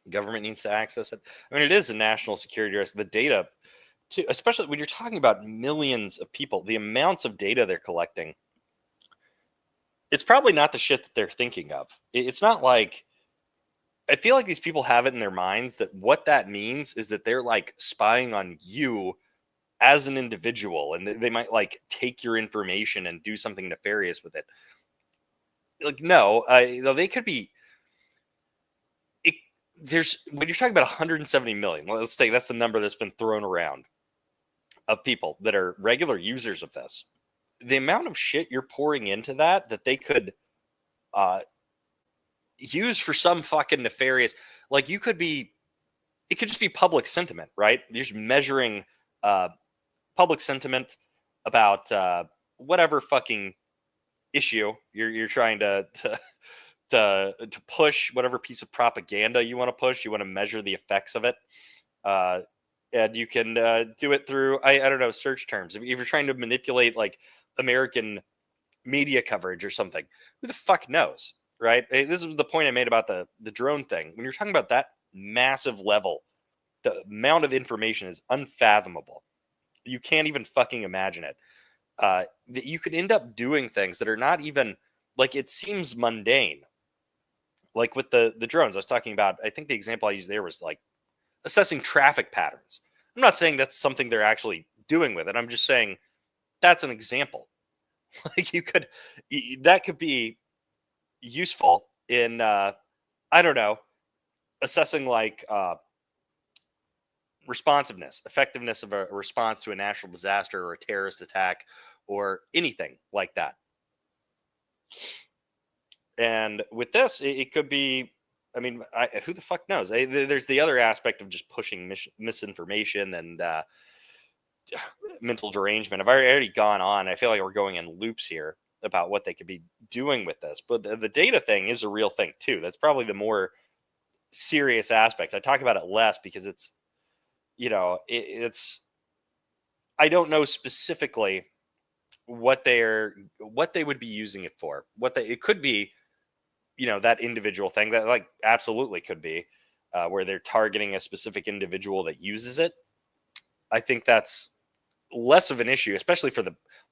[SPEAKER 1] The government needs to access it. I mean, it is a national security risk. The data, too, especially when you're talking about millions of people, the amounts of data they're collecting, it's probably not the shit that they're thinking of. It's not like, I feel like these people have it in their minds that what that means is that they're like spying on you as an individual, and they might like take your information and do something nefarious with it. Like, no, they could be. There's, when you're talking about 170 million, let's say that's the number that's been thrown around of people that are regular users of this. The amount of shit you're pouring into that they could use for some fucking nefarious, like it could just be public sentiment, right? You're just measuring public sentiment about whatever fucking issue you're trying to push, whatever piece of propaganda you want to push. You want to measure the effects of it, and you can do it through I don't know, search terms. If you're trying to manipulate like American media coverage or something, who the fuck knows, right? This is the point I made about the drone thing. When you're talking about that massive level, the amount of information is unfathomable. You can't even fucking imagine it. That you could end up doing things that are not even, like, it seems mundane. Like with the drones I was talking about, I think the example I used there was like assessing traffic patterns. I'm not saying that's something they're actually doing with it. I'm just saying that's an example. Like that could be useful in, I don't know, assessing like responsiveness, effectiveness of a response to a natural disaster or a terrorist attack or anything like that. And with this, it could be, I mean, who the fuck knows? There's the other aspect of just pushing misinformation and mental derangement. I've already gone on. I feel like we're going in loops here about what they could be doing with this. But the data thing is a real thing, too. That's probably the more serious aspect. I talk about it less because it's, it's, I don't know specifically what they would be using it for. It could be, that individual thing that like absolutely could be where they're targeting a specific individual that uses it. I think that's less of an issue, especially for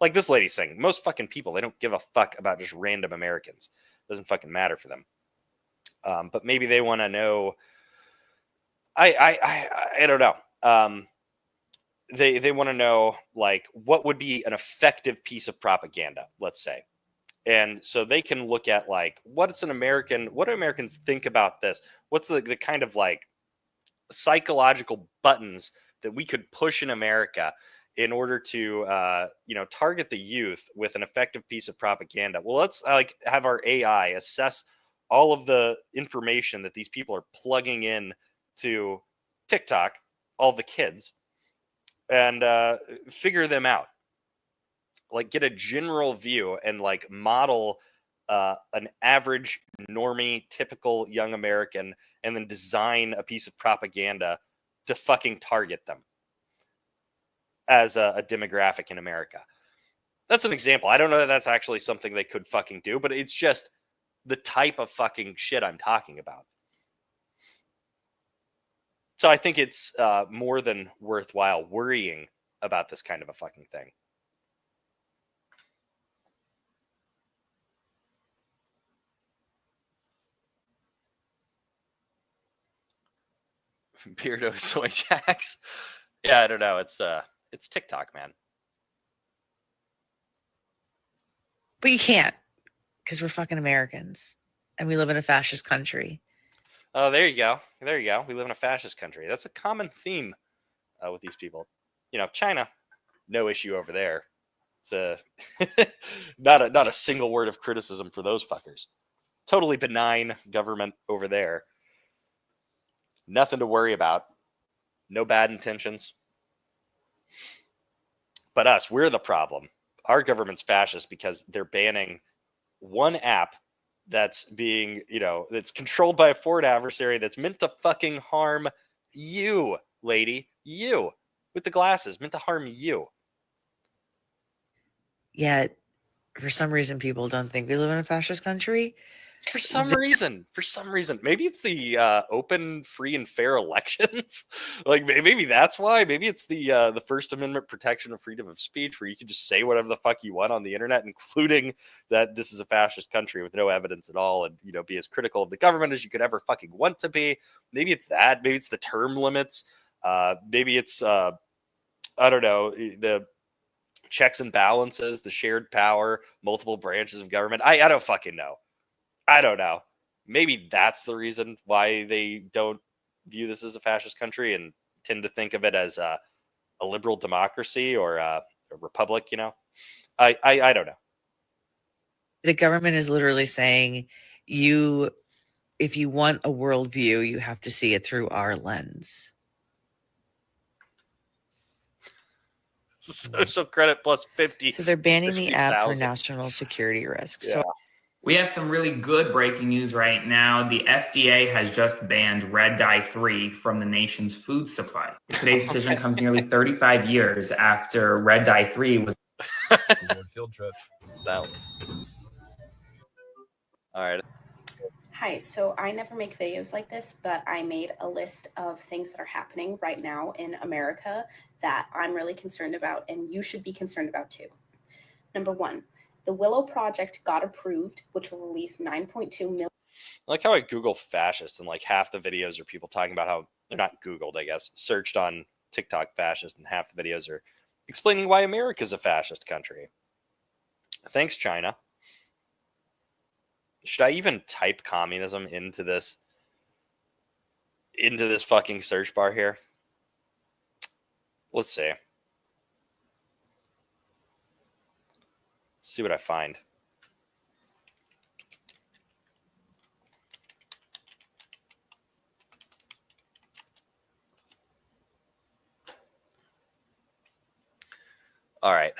[SPEAKER 1] like this lady saying, most fucking people, they don't give a fuck about just random Americans. It doesn't fucking matter for them. But maybe they want to know. I don't know. They want to know like what would be an effective piece of propaganda, let's say. And so they can look at like what do Americans think about this? What's the kind of like psychological buttons that we could push in America in order to target the youth with an effective piece of propaganda? Well, let's like have our AI assess all of the information that these people are plugging in to TikTok, all the kids, and figure them out. Like get a general view and like model an average normie typical young American and then design a piece of propaganda to fucking target them as a demographic in America. That's an example. I don't know that that's actually something they could fucking do, but it's just the type of fucking shit I'm talking about. So I think it's more than worthwhile worrying about this kind of a fucking thing. Beardo soy jacks. Yeah, I don't know. It's TikTok, man.
[SPEAKER 20] But you can't, because we're fucking Americans and we live in a fascist country.
[SPEAKER 1] Oh, there you go. There you go. We live in a fascist country. That's a common theme with these people. China, no issue over there. It's not a single word of criticism for those fuckers. Totally benign government over there. Nothing to worry about. No bad intentions. But us, we're the problem. Our government's fascist because they're banning one app that's being, that's controlled by a foreign adversary that's meant to fucking harm you, lady. You. With the glasses. Meant to harm you.
[SPEAKER 20] Yeah. for some reason, people don't think we live in a fascist country.
[SPEAKER 1] For some reason, maybe it's the open, free, and fair elections. Like maybe that's why. Maybe it's the First Amendment protection of freedom of speech, where you can just say whatever the fuck you want on the internet, including that this is a fascist country with no evidence at all, and be as critical of the government as you could ever fucking want to be. Maybe it's that. Maybe it's the term limits. Maybe it's I don't know, the checks and balances, the shared power, multiple branches of government. I don't fucking know. I don't know. Maybe that's the reason why they don't view this as a fascist country and tend to think of it as a liberal democracy or a republic. I don't know.
[SPEAKER 20] The government is literally saying, if you want a worldview, you have to see it through our lens.
[SPEAKER 1] Social credit plus 50.
[SPEAKER 20] So they're banning the app for
[SPEAKER 1] 50,000.
[SPEAKER 20] national security risks.
[SPEAKER 1] Yeah.
[SPEAKER 20] So
[SPEAKER 21] We have some really good breaking news right now. The FDA has just banned red dye 3 from the nation's food supply. Today's decision comes nearly 35 years after red dye 3 was
[SPEAKER 1] Field trip. That. All right.
[SPEAKER 22] Hi, so I never make videos like this, but I made a list of things that are happening right now in America that I'm really concerned about, and you should be concerned about too. Number one, the Willow Project got approved, which will release 9.2 million.
[SPEAKER 1] I like how I Google fascist and like half the videos are people talking about how they're not Googled, I guess, searched on TikTok fascist, and half the videos are explaining why America's a fascist country. Thanks, China. Should I even type communism into this fucking search bar here? Let's see. See what I find. All right.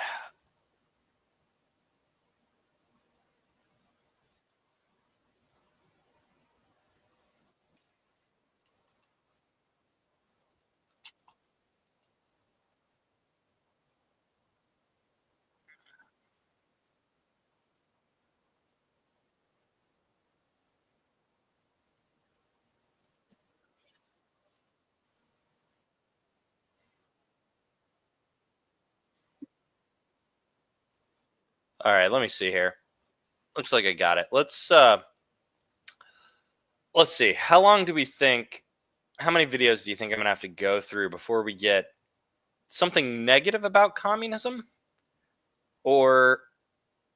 [SPEAKER 1] All right, let me see here. Looks like I got it. Let's see. How long do we think, how many videos do you think I'm going to have to go through before we get something negative about communism or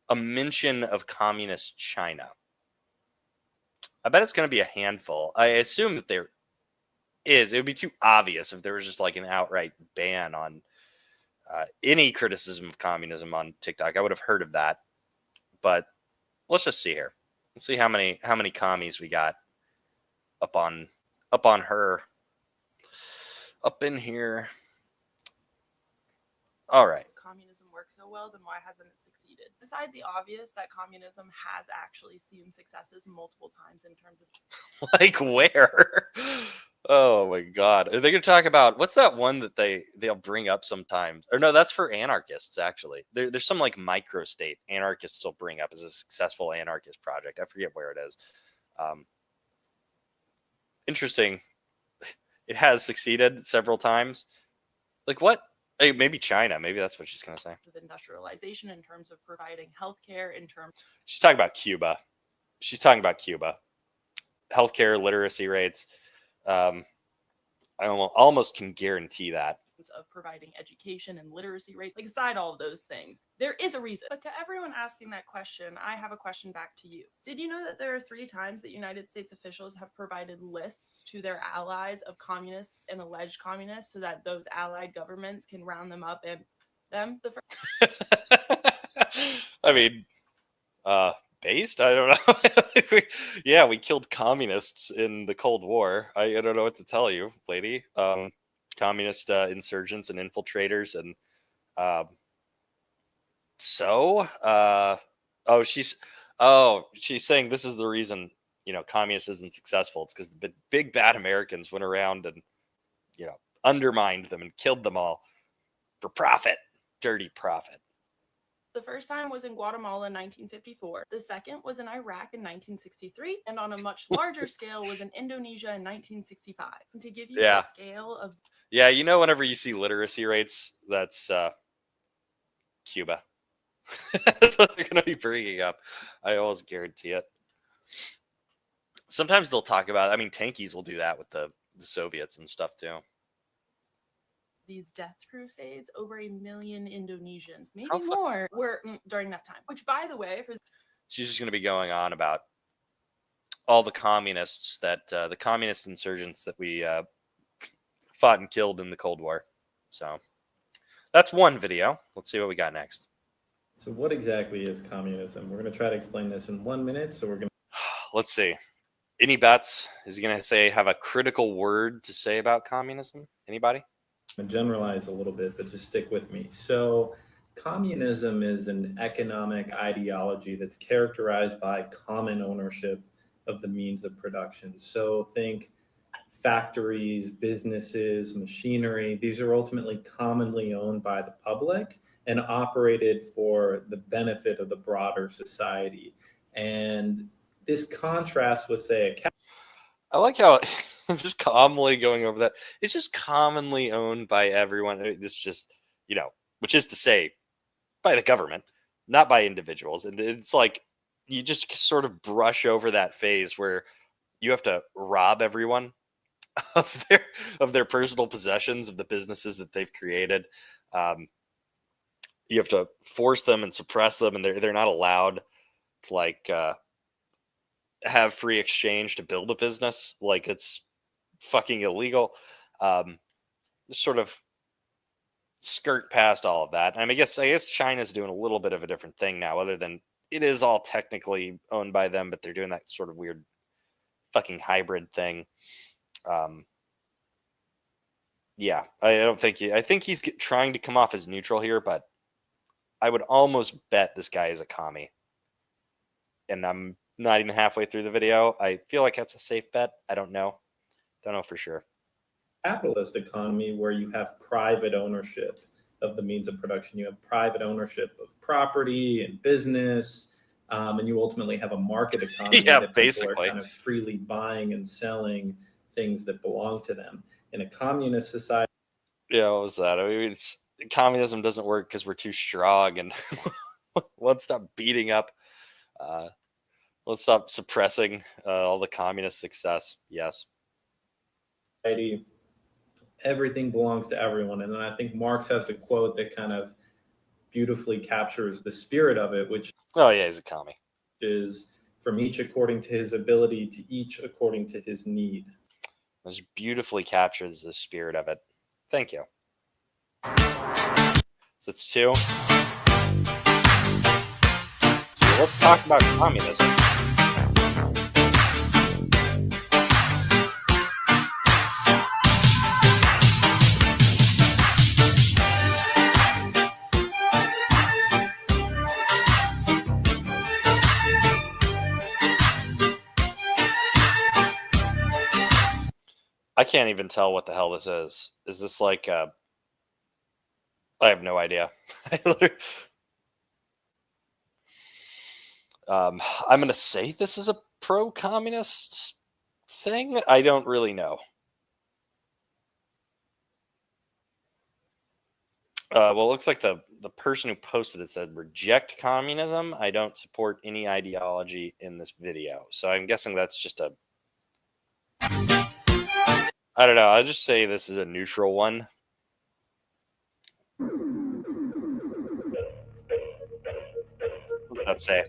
[SPEAKER 1] a mention of communist China? I bet it's going to be a handful. I assume that there is. It would be too obvious if there was just like an outright ban on any criticism of communism on TikTok. I would have heard of that. But let's just see here. Let's see how many commies we got up on her. Up in here. All right.
[SPEAKER 23] Communism works so well, then why hasn't it succeeded? Beside the obvious that communism has actually seen successes multiple times in terms of
[SPEAKER 1] Like where? Oh my God. Are they going to talk about, what's that one that they'll bring up sometimes? Or no, that's for anarchists, actually. There's some like microstate anarchists will bring up as a successful anarchist project. I forget where it is. Interesting. It has succeeded several times. Like what? Hey, maybe China. Maybe that's what she's going to say.
[SPEAKER 23] of industrialization, in terms of providing healthcare, in terms
[SPEAKER 1] She's talking about Cuba. Healthcare, literacy rates. I almost can guarantee that.
[SPEAKER 23] of providing education and literacy rates. Like aside all of those things, there is a reason. But to everyone asking that question, I have a question back to you. Did you know that there are 3 times that United States officials have provided lists to their allies of communists and alleged communists so that those allied governments can round them up and them?
[SPEAKER 1] I mean, based? I don't know. Yeah, we killed communists in the Cold War. I don't know what to tell you, lady. Communist insurgents and infiltrators, and she's saying this is the reason communist isn't successful. It's because the big bad Americans went around and undermined them and killed them all for profit, dirty profit.
[SPEAKER 23] The first time was in Guatemala in 1954. The second was in Iraq in 1963, and on a much larger scale was in Indonesia in 1965. And to give you
[SPEAKER 1] Yeah.
[SPEAKER 23] a scale of
[SPEAKER 1] Yeah, you know, whenever you see literacy rates, that's Cuba. That's what they're going to be bringing up. I always guarantee it. Sometimes they'll talk about, I mean, tankies will do that with the Soviets and stuff too.
[SPEAKER 23] these death crusades, over 1 million Indonesians, maybe
[SPEAKER 1] How fu-
[SPEAKER 23] more, were during that time. Which, by the way, for
[SPEAKER 1] She's just going to be going on about all the communists that, the communist insurgents that we fought and killed in the Cold War. So that's one video. Let's see what we got next.
[SPEAKER 3] So what exactly is communism? We're going to try to explain this in 1 minute. So we're going to...
[SPEAKER 1] Let's see. Any bets? Is he going to say, have a critical word to say about communism? Anybody?
[SPEAKER 3] I'm going to generalize a little bit, but just stick with me. So communism is an economic ideology that's characterized by common ownership of the means of production. So think factories, businesses, machinery. These are ultimately commonly owned by the public and operated for the benefit of the broader society. And this contrasts with, say,
[SPEAKER 1] I like how I'm just calmly going over that. It's just commonly owned by everyone. This just, you know, which is to say, by the government, not by individuals. And it's like you just sort of brush over that phase where you have to rob everyone of their personal possessions, of the businesses that they've created. You have to force them and suppress them, and they're not allowed to like have free exchange to build a business. Like it's fucking illegal. Just sort of skirt past all of that. And I guess China's doing a little bit of a different thing now, other than it is all technically owned by them, but they're doing that sort of weird fucking hybrid thing. Yeah, I don't think I think he's trying to come off as neutral here, but I would almost bet this guy is a commie. And I'm not even halfway through the video. I feel like that's a safe bet. I don't know. Don't know for sure.
[SPEAKER 3] capitalist economy where you have private ownership of the means of production. You have private ownership of property and business, and you ultimately have a market economy
[SPEAKER 1] Yeah,
[SPEAKER 3] that
[SPEAKER 1] basically.
[SPEAKER 3] people are kind of freely buying and selling things that belong to them. In a communist society,
[SPEAKER 1] Yeah, what was that? I mean, communism doesn't work because we're too strong, and let's stop beating up. Let's stop suppressing all the communist success. Yes.
[SPEAKER 3] everything belongs to everyone. And then I think Marx has a quote that kind of beautifully captures the spirit of it, which
[SPEAKER 1] Oh yeah, he's a commie.
[SPEAKER 3] is from each according to his ability, to each according to his need.
[SPEAKER 1] This beautifully captures the spirit of it. Thank you. So it's 2. Let's talk about communism. I can't even tell what the hell this is. Is this like I have no idea. I'm going to say this is a pro-communist thing. I don't really know. Well, it looks like the person who posted it said, reject communism. I don't support any ideology in this video. So I'm guessing that's just a... I don't know. I'll just say this is a neutral one. What's that say?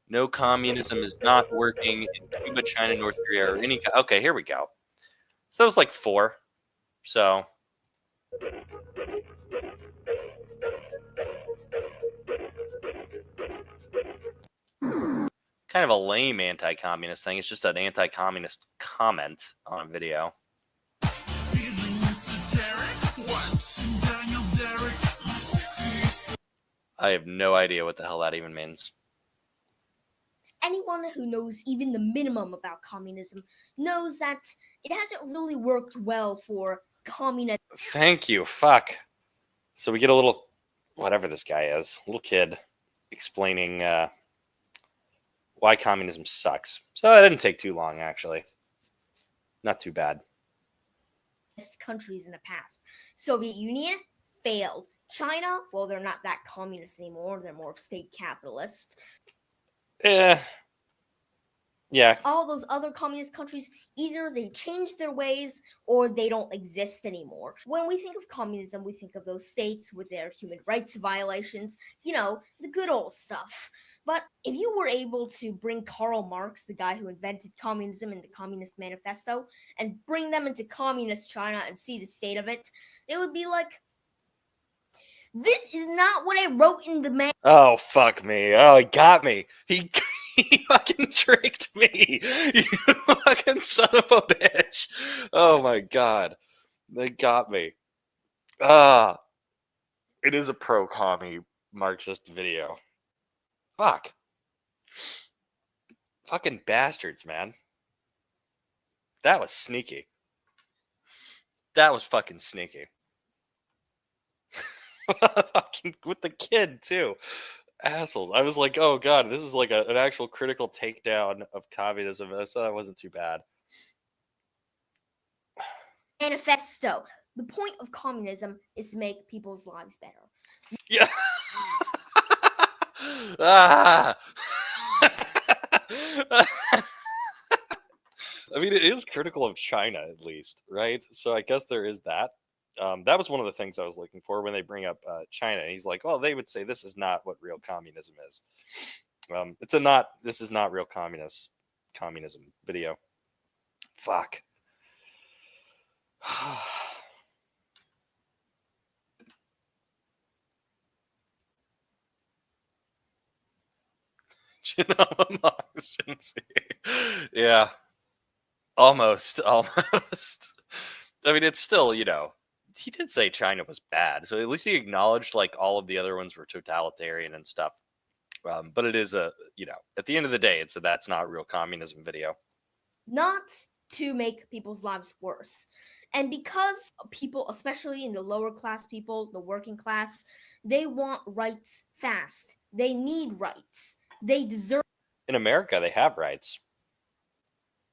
[SPEAKER 1] No, communism is not working in Cuba, China, North Korea, or any... Okay, here we go. So that was like 4. So... kind of a lame anti-communist thing. It's just an anti-communist comment on a video. I have no idea what the hell that even means.
[SPEAKER 4] Anyone who knows even the minimum about communism knows that it hasn't really worked well for communist.
[SPEAKER 1] Thank you. Fuck. So we get a little whatever this guy is, little kid, explaining why communism sucks. So it didn't take too long, actually. Not too bad.
[SPEAKER 4] Countries in the past. Soviet Union failed. China, well, they're not that communist anymore. They're more state capitalist.
[SPEAKER 1] Yeah.
[SPEAKER 4] All those other communist countries, either they changed their ways or they don't exist anymore. When we think of communism, we think of those states with their human rights violations, the good old stuff. But if you were able to bring Karl Marx, the guy who invented communism and the Communist Manifesto, and bring them into communist China and see the state of it, they would be like, this is not what I wrote in the man.
[SPEAKER 1] Oh, fuck me. Oh, he got me. He fucking tricked me. You fucking son of a bitch. Oh my god. They got me. It is a pro-commie Marxist video. Fuck. Fucking bastards, man. That was sneaky. That was fucking sneaky. Fucking with the kid too. Assholes. I was like, oh god, this is like an actual critical takedown of communism. So that wasn't too bad.
[SPEAKER 4] Manifesto. The point of communism is to make people's lives better.
[SPEAKER 1] Yeah. I mean, it is critical of China, at least, right? So I guess there is that. That was one of the things I was looking for when they bring up China. He's like, well, they would say this is not what real communism is. This is not real communism video. Fuck. Yeah. Almost. I mean, it's still, he did say China was bad. So at least he acknowledged like all of the other ones were totalitarian and stuff. But it is at the end of the day, that's not real communism video.
[SPEAKER 4] Not to make people's lives worse. And because people, especially in the lower class people, the working class, they want rights fast. They need rights. They deserve.
[SPEAKER 1] In America, they have rights.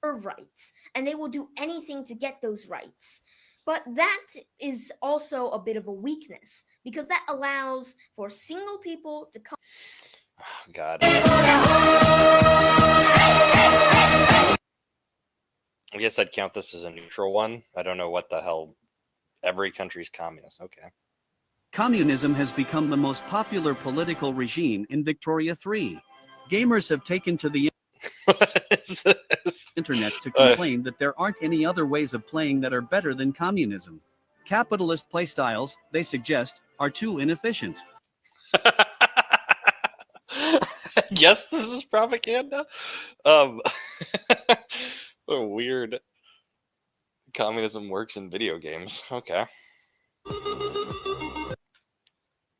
[SPEAKER 4] Rights. And they will do anything to get those rights. But that is also a bit of a weakness because that allows for single people to come.
[SPEAKER 1] Oh, God. I guess I'd count this as a neutral one. I don't know what the hell. Every country's communist. Okay.
[SPEAKER 2] Communism has become the most popular political regime in Victoria 3. Gamers have taken to the internet to complain that there aren't any other ways of playing that are better than communism. Capitalist playstyles, they suggest, are too inefficient.
[SPEAKER 1] Yes, this is propaganda. What a weird communism works in video games. Okay.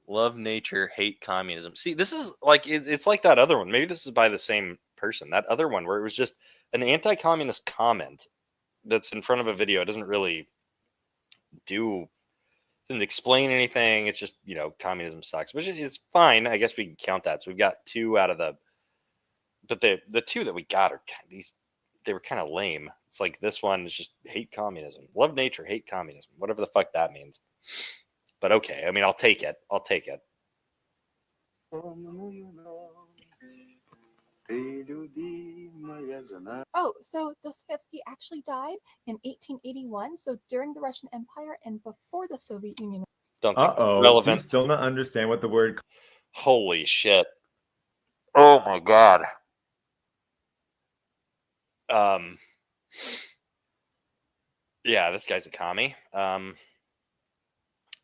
[SPEAKER 1] Love nature, hate communism. See, this is like it's like that other one. Maybe this is by the same person. That other one where it was just an anti-communist comment that's in front of a video. It doesn't really didn't explain anything. It's just, communism sucks, which is fine. I guess we can count that. So we've got two out of but the two that we got are they were kind of lame. It's like this one is just hate communism. Love nature, hate communism. Whatever the fuck that means. But okay, I mean, I'll take it.
[SPEAKER 5] Oh, so Dostoevsky actually died in 1881, so during the Russian Empire and before the Soviet Union.
[SPEAKER 1] Don't think
[SPEAKER 6] Do you
[SPEAKER 1] relevant.
[SPEAKER 6] still not understand what the word?
[SPEAKER 1] Holy shit. Oh my god. Yeah, this guy's a commie.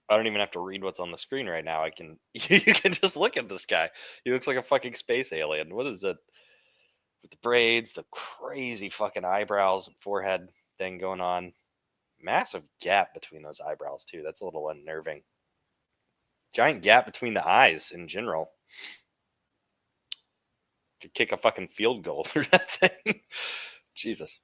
[SPEAKER 1] I don't even have to read what's on the screen right now. You can just look at this guy. He looks like a fucking space alien. What is it? With the braids, the crazy fucking eyebrows and forehead thing going on. Massive gap between those eyebrows too. That's a little unnerving. Giant gap between the eyes in general. Could kick a fucking field goal through that thing. Jesus.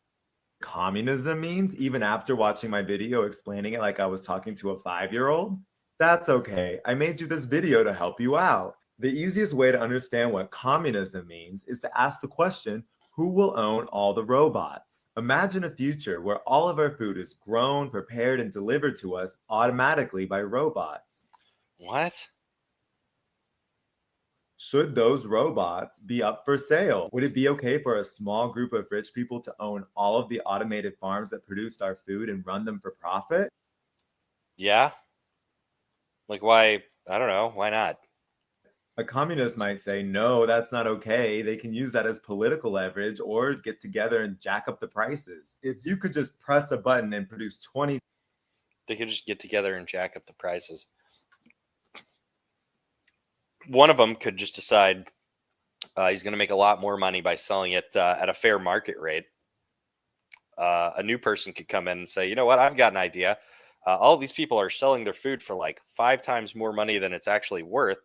[SPEAKER 6] Communism means, even after watching my video explaining it like I was talking to a 5-year-old? That's okay. I made you this video to help you out. The easiest way to understand what communism means is to ask the question, who will own all the robots? Imagine a future where all of our food is grown, prepared, and delivered to us automatically by robots.
[SPEAKER 1] What?
[SPEAKER 6] Should those robots be up for sale? Would it be okay for a small group of rich people to own all of the automated farms that produced our food and run them for profit?
[SPEAKER 1] Yeah. Like, why? I don't know. Why not?
[SPEAKER 6] A communist might say, no, that's not okay. They can use that as political leverage or get together and jack up the prices. If you could just press a button and produce 20.
[SPEAKER 1] They could just get together and jack up the prices. One of them could just decide he's going to make a lot more money by selling it at a fair market rate. A new person could come in and say, you know what, I've got an idea. All of these people are selling their food for like 5 times more money than it's actually worth.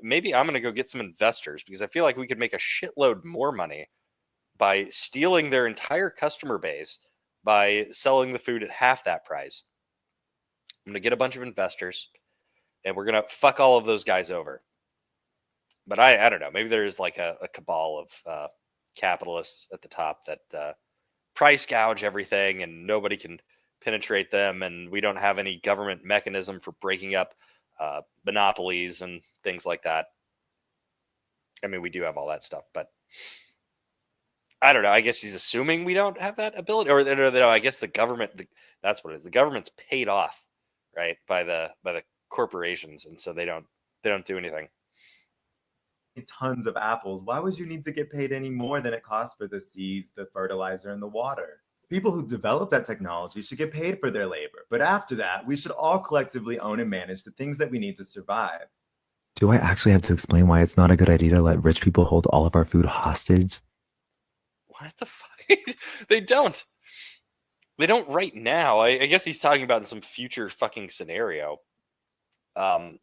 [SPEAKER 1] Maybe I'm going to go get some investors because I feel like we could make a shitload more money by stealing their entire customer base by selling the food at half that price. I'm going to get a bunch of investors and we're going to fuck all of those guys over. But I don't know. Maybe there's like a cabal of capitalists at the top that price gouge everything and nobody can penetrate them. And we don't have any government mechanism for breaking up monopolies and things like that. I mean, we do have all that stuff, but I don't know. I guess he's assuming we don't have that ability, or I guess the government. That's what it is. The government's paid off, right, by the corporations, and so they don't do anything.
[SPEAKER 6] Tons of apples. Why would you need to get paid any more than it costs for the seeds, the fertilizer, and the water? People who develop that technology should get paid for their labor. But after that, we should all collectively own and manage the things that we need to survive.
[SPEAKER 7] Do I actually have to explain why it's not a good idea to let rich people hold all of our food hostage?
[SPEAKER 1] What the fuck? They don't. They don't right now. I guess he's talking about in some future fucking scenario. I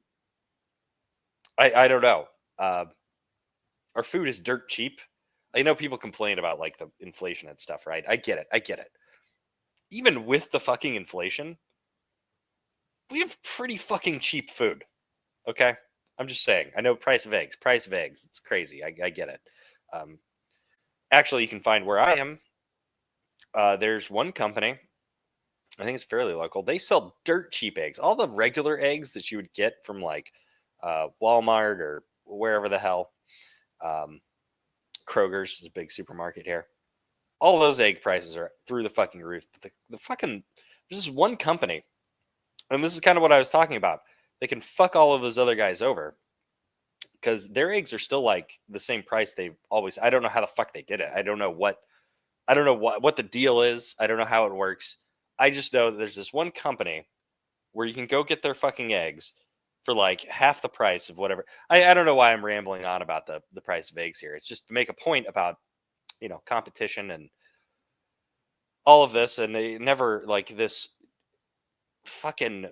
[SPEAKER 1] don't know. Our food is dirt cheap. I know people complain about like the inflation and stuff, right? I get it. Even with the fucking inflation, we have pretty fucking cheap food. Okay? I'm just saying. I know price of eggs. It's crazy. I get it. Actually, you can find where I am. There's one company. I think it's fairly local. They sell dirt cheap eggs. All the regular eggs that you would get from like Walmart or wherever the hell. Kroger's is a big supermarket here. All those egg prices are through the fucking roof. But the fucking, there's this one company, and this is kind of what I was talking about. They can fuck all of those other guys over because their eggs are still like the same price they've always. I don't know how the fuck they did it. I don't know what the deal is. I don't know how it works. I just know that there's this one company where you can go get their fucking eggs for like half the price of whatever. I don't know why I'm rambling on about the price of eggs here. It's just to make a point about, competition and all of this. And they never like this fucking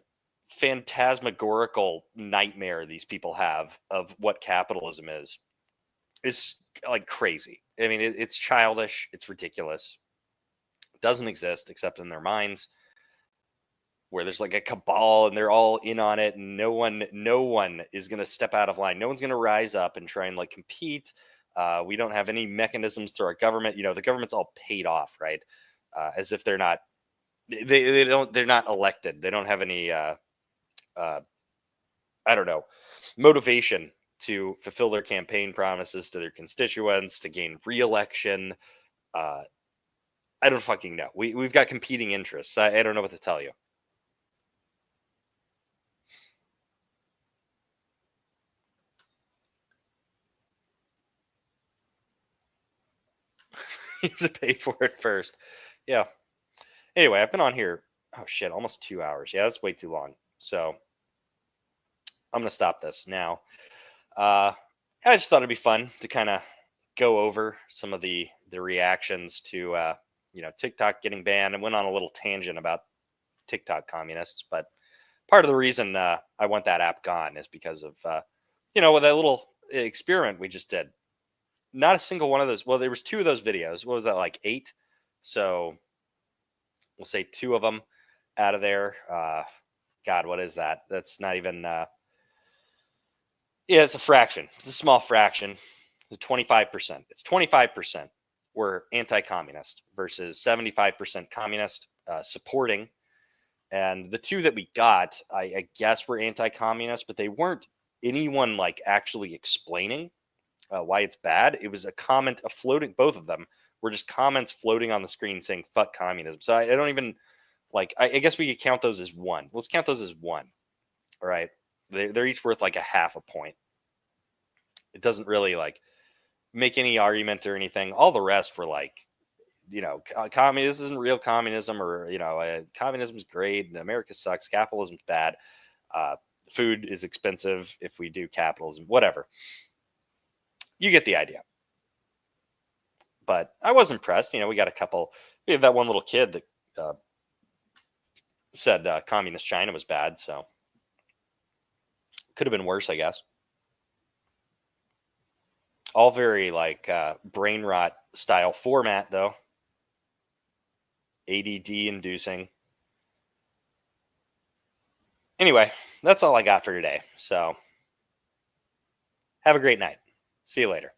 [SPEAKER 1] phantasmagorical nightmare these people have of what capitalism is like crazy. I mean, it's childish. It's ridiculous. It doesn't exist except in their minds, where there's like a cabal and they're all in on it, and no one is going to step out of line. No one's going to rise up and try and like compete. We don't have any mechanisms through our government. The government's all paid off, right? As if they're not, they're not elected. They don't have any, I don't know, motivation to fulfill their campaign promises to their constituents, to gain re-election. I don't fucking know. We've got competing interests. I don't know what to tell you. You have to pay for it first. Yeah. Anyway, I've been on here. Oh shit, almost 2 hours. Yeah, that's way too long. So I'm gonna stop this now. I just thought it'd be fun to kind of go over some of the reactions to TikTok getting banned, and went on a little tangent about TikTok communists. But part of the reason I want that app gone is because of with that little experiment we just did. Not a single one of those. Well, there was 2 of those videos. What was that, like 8? So we'll say 2 of them out of there God, what is that? That's not even. Yeah, it's a fraction. It's a small fraction. 25%. It's 25% were anti-communist versus 75% communist supporting. And the two that we got, I guess, were anti-communist, but they weren't anyone like actually explaining why it's bad. It was a comment, a floating. Both of them were just comments floating on the screen saying "fuck communism." So I don't even like. I guess we could count those as one. Let's count those as one. All right, they're each worth like a half a point. It doesn't really like make any argument or anything. All the rest were like, communism isn't real communism, or communism's great and America sucks, capitalism's bad, food is expensive if we do capitalism, whatever. You get the idea. But I was impressed. We got we had that one little kid that said communist China was bad, so could have been worse, I guess. All very like brain rot style format, though. ADD inducing. Anyway, that's all I got for today. So have a great night. See you later.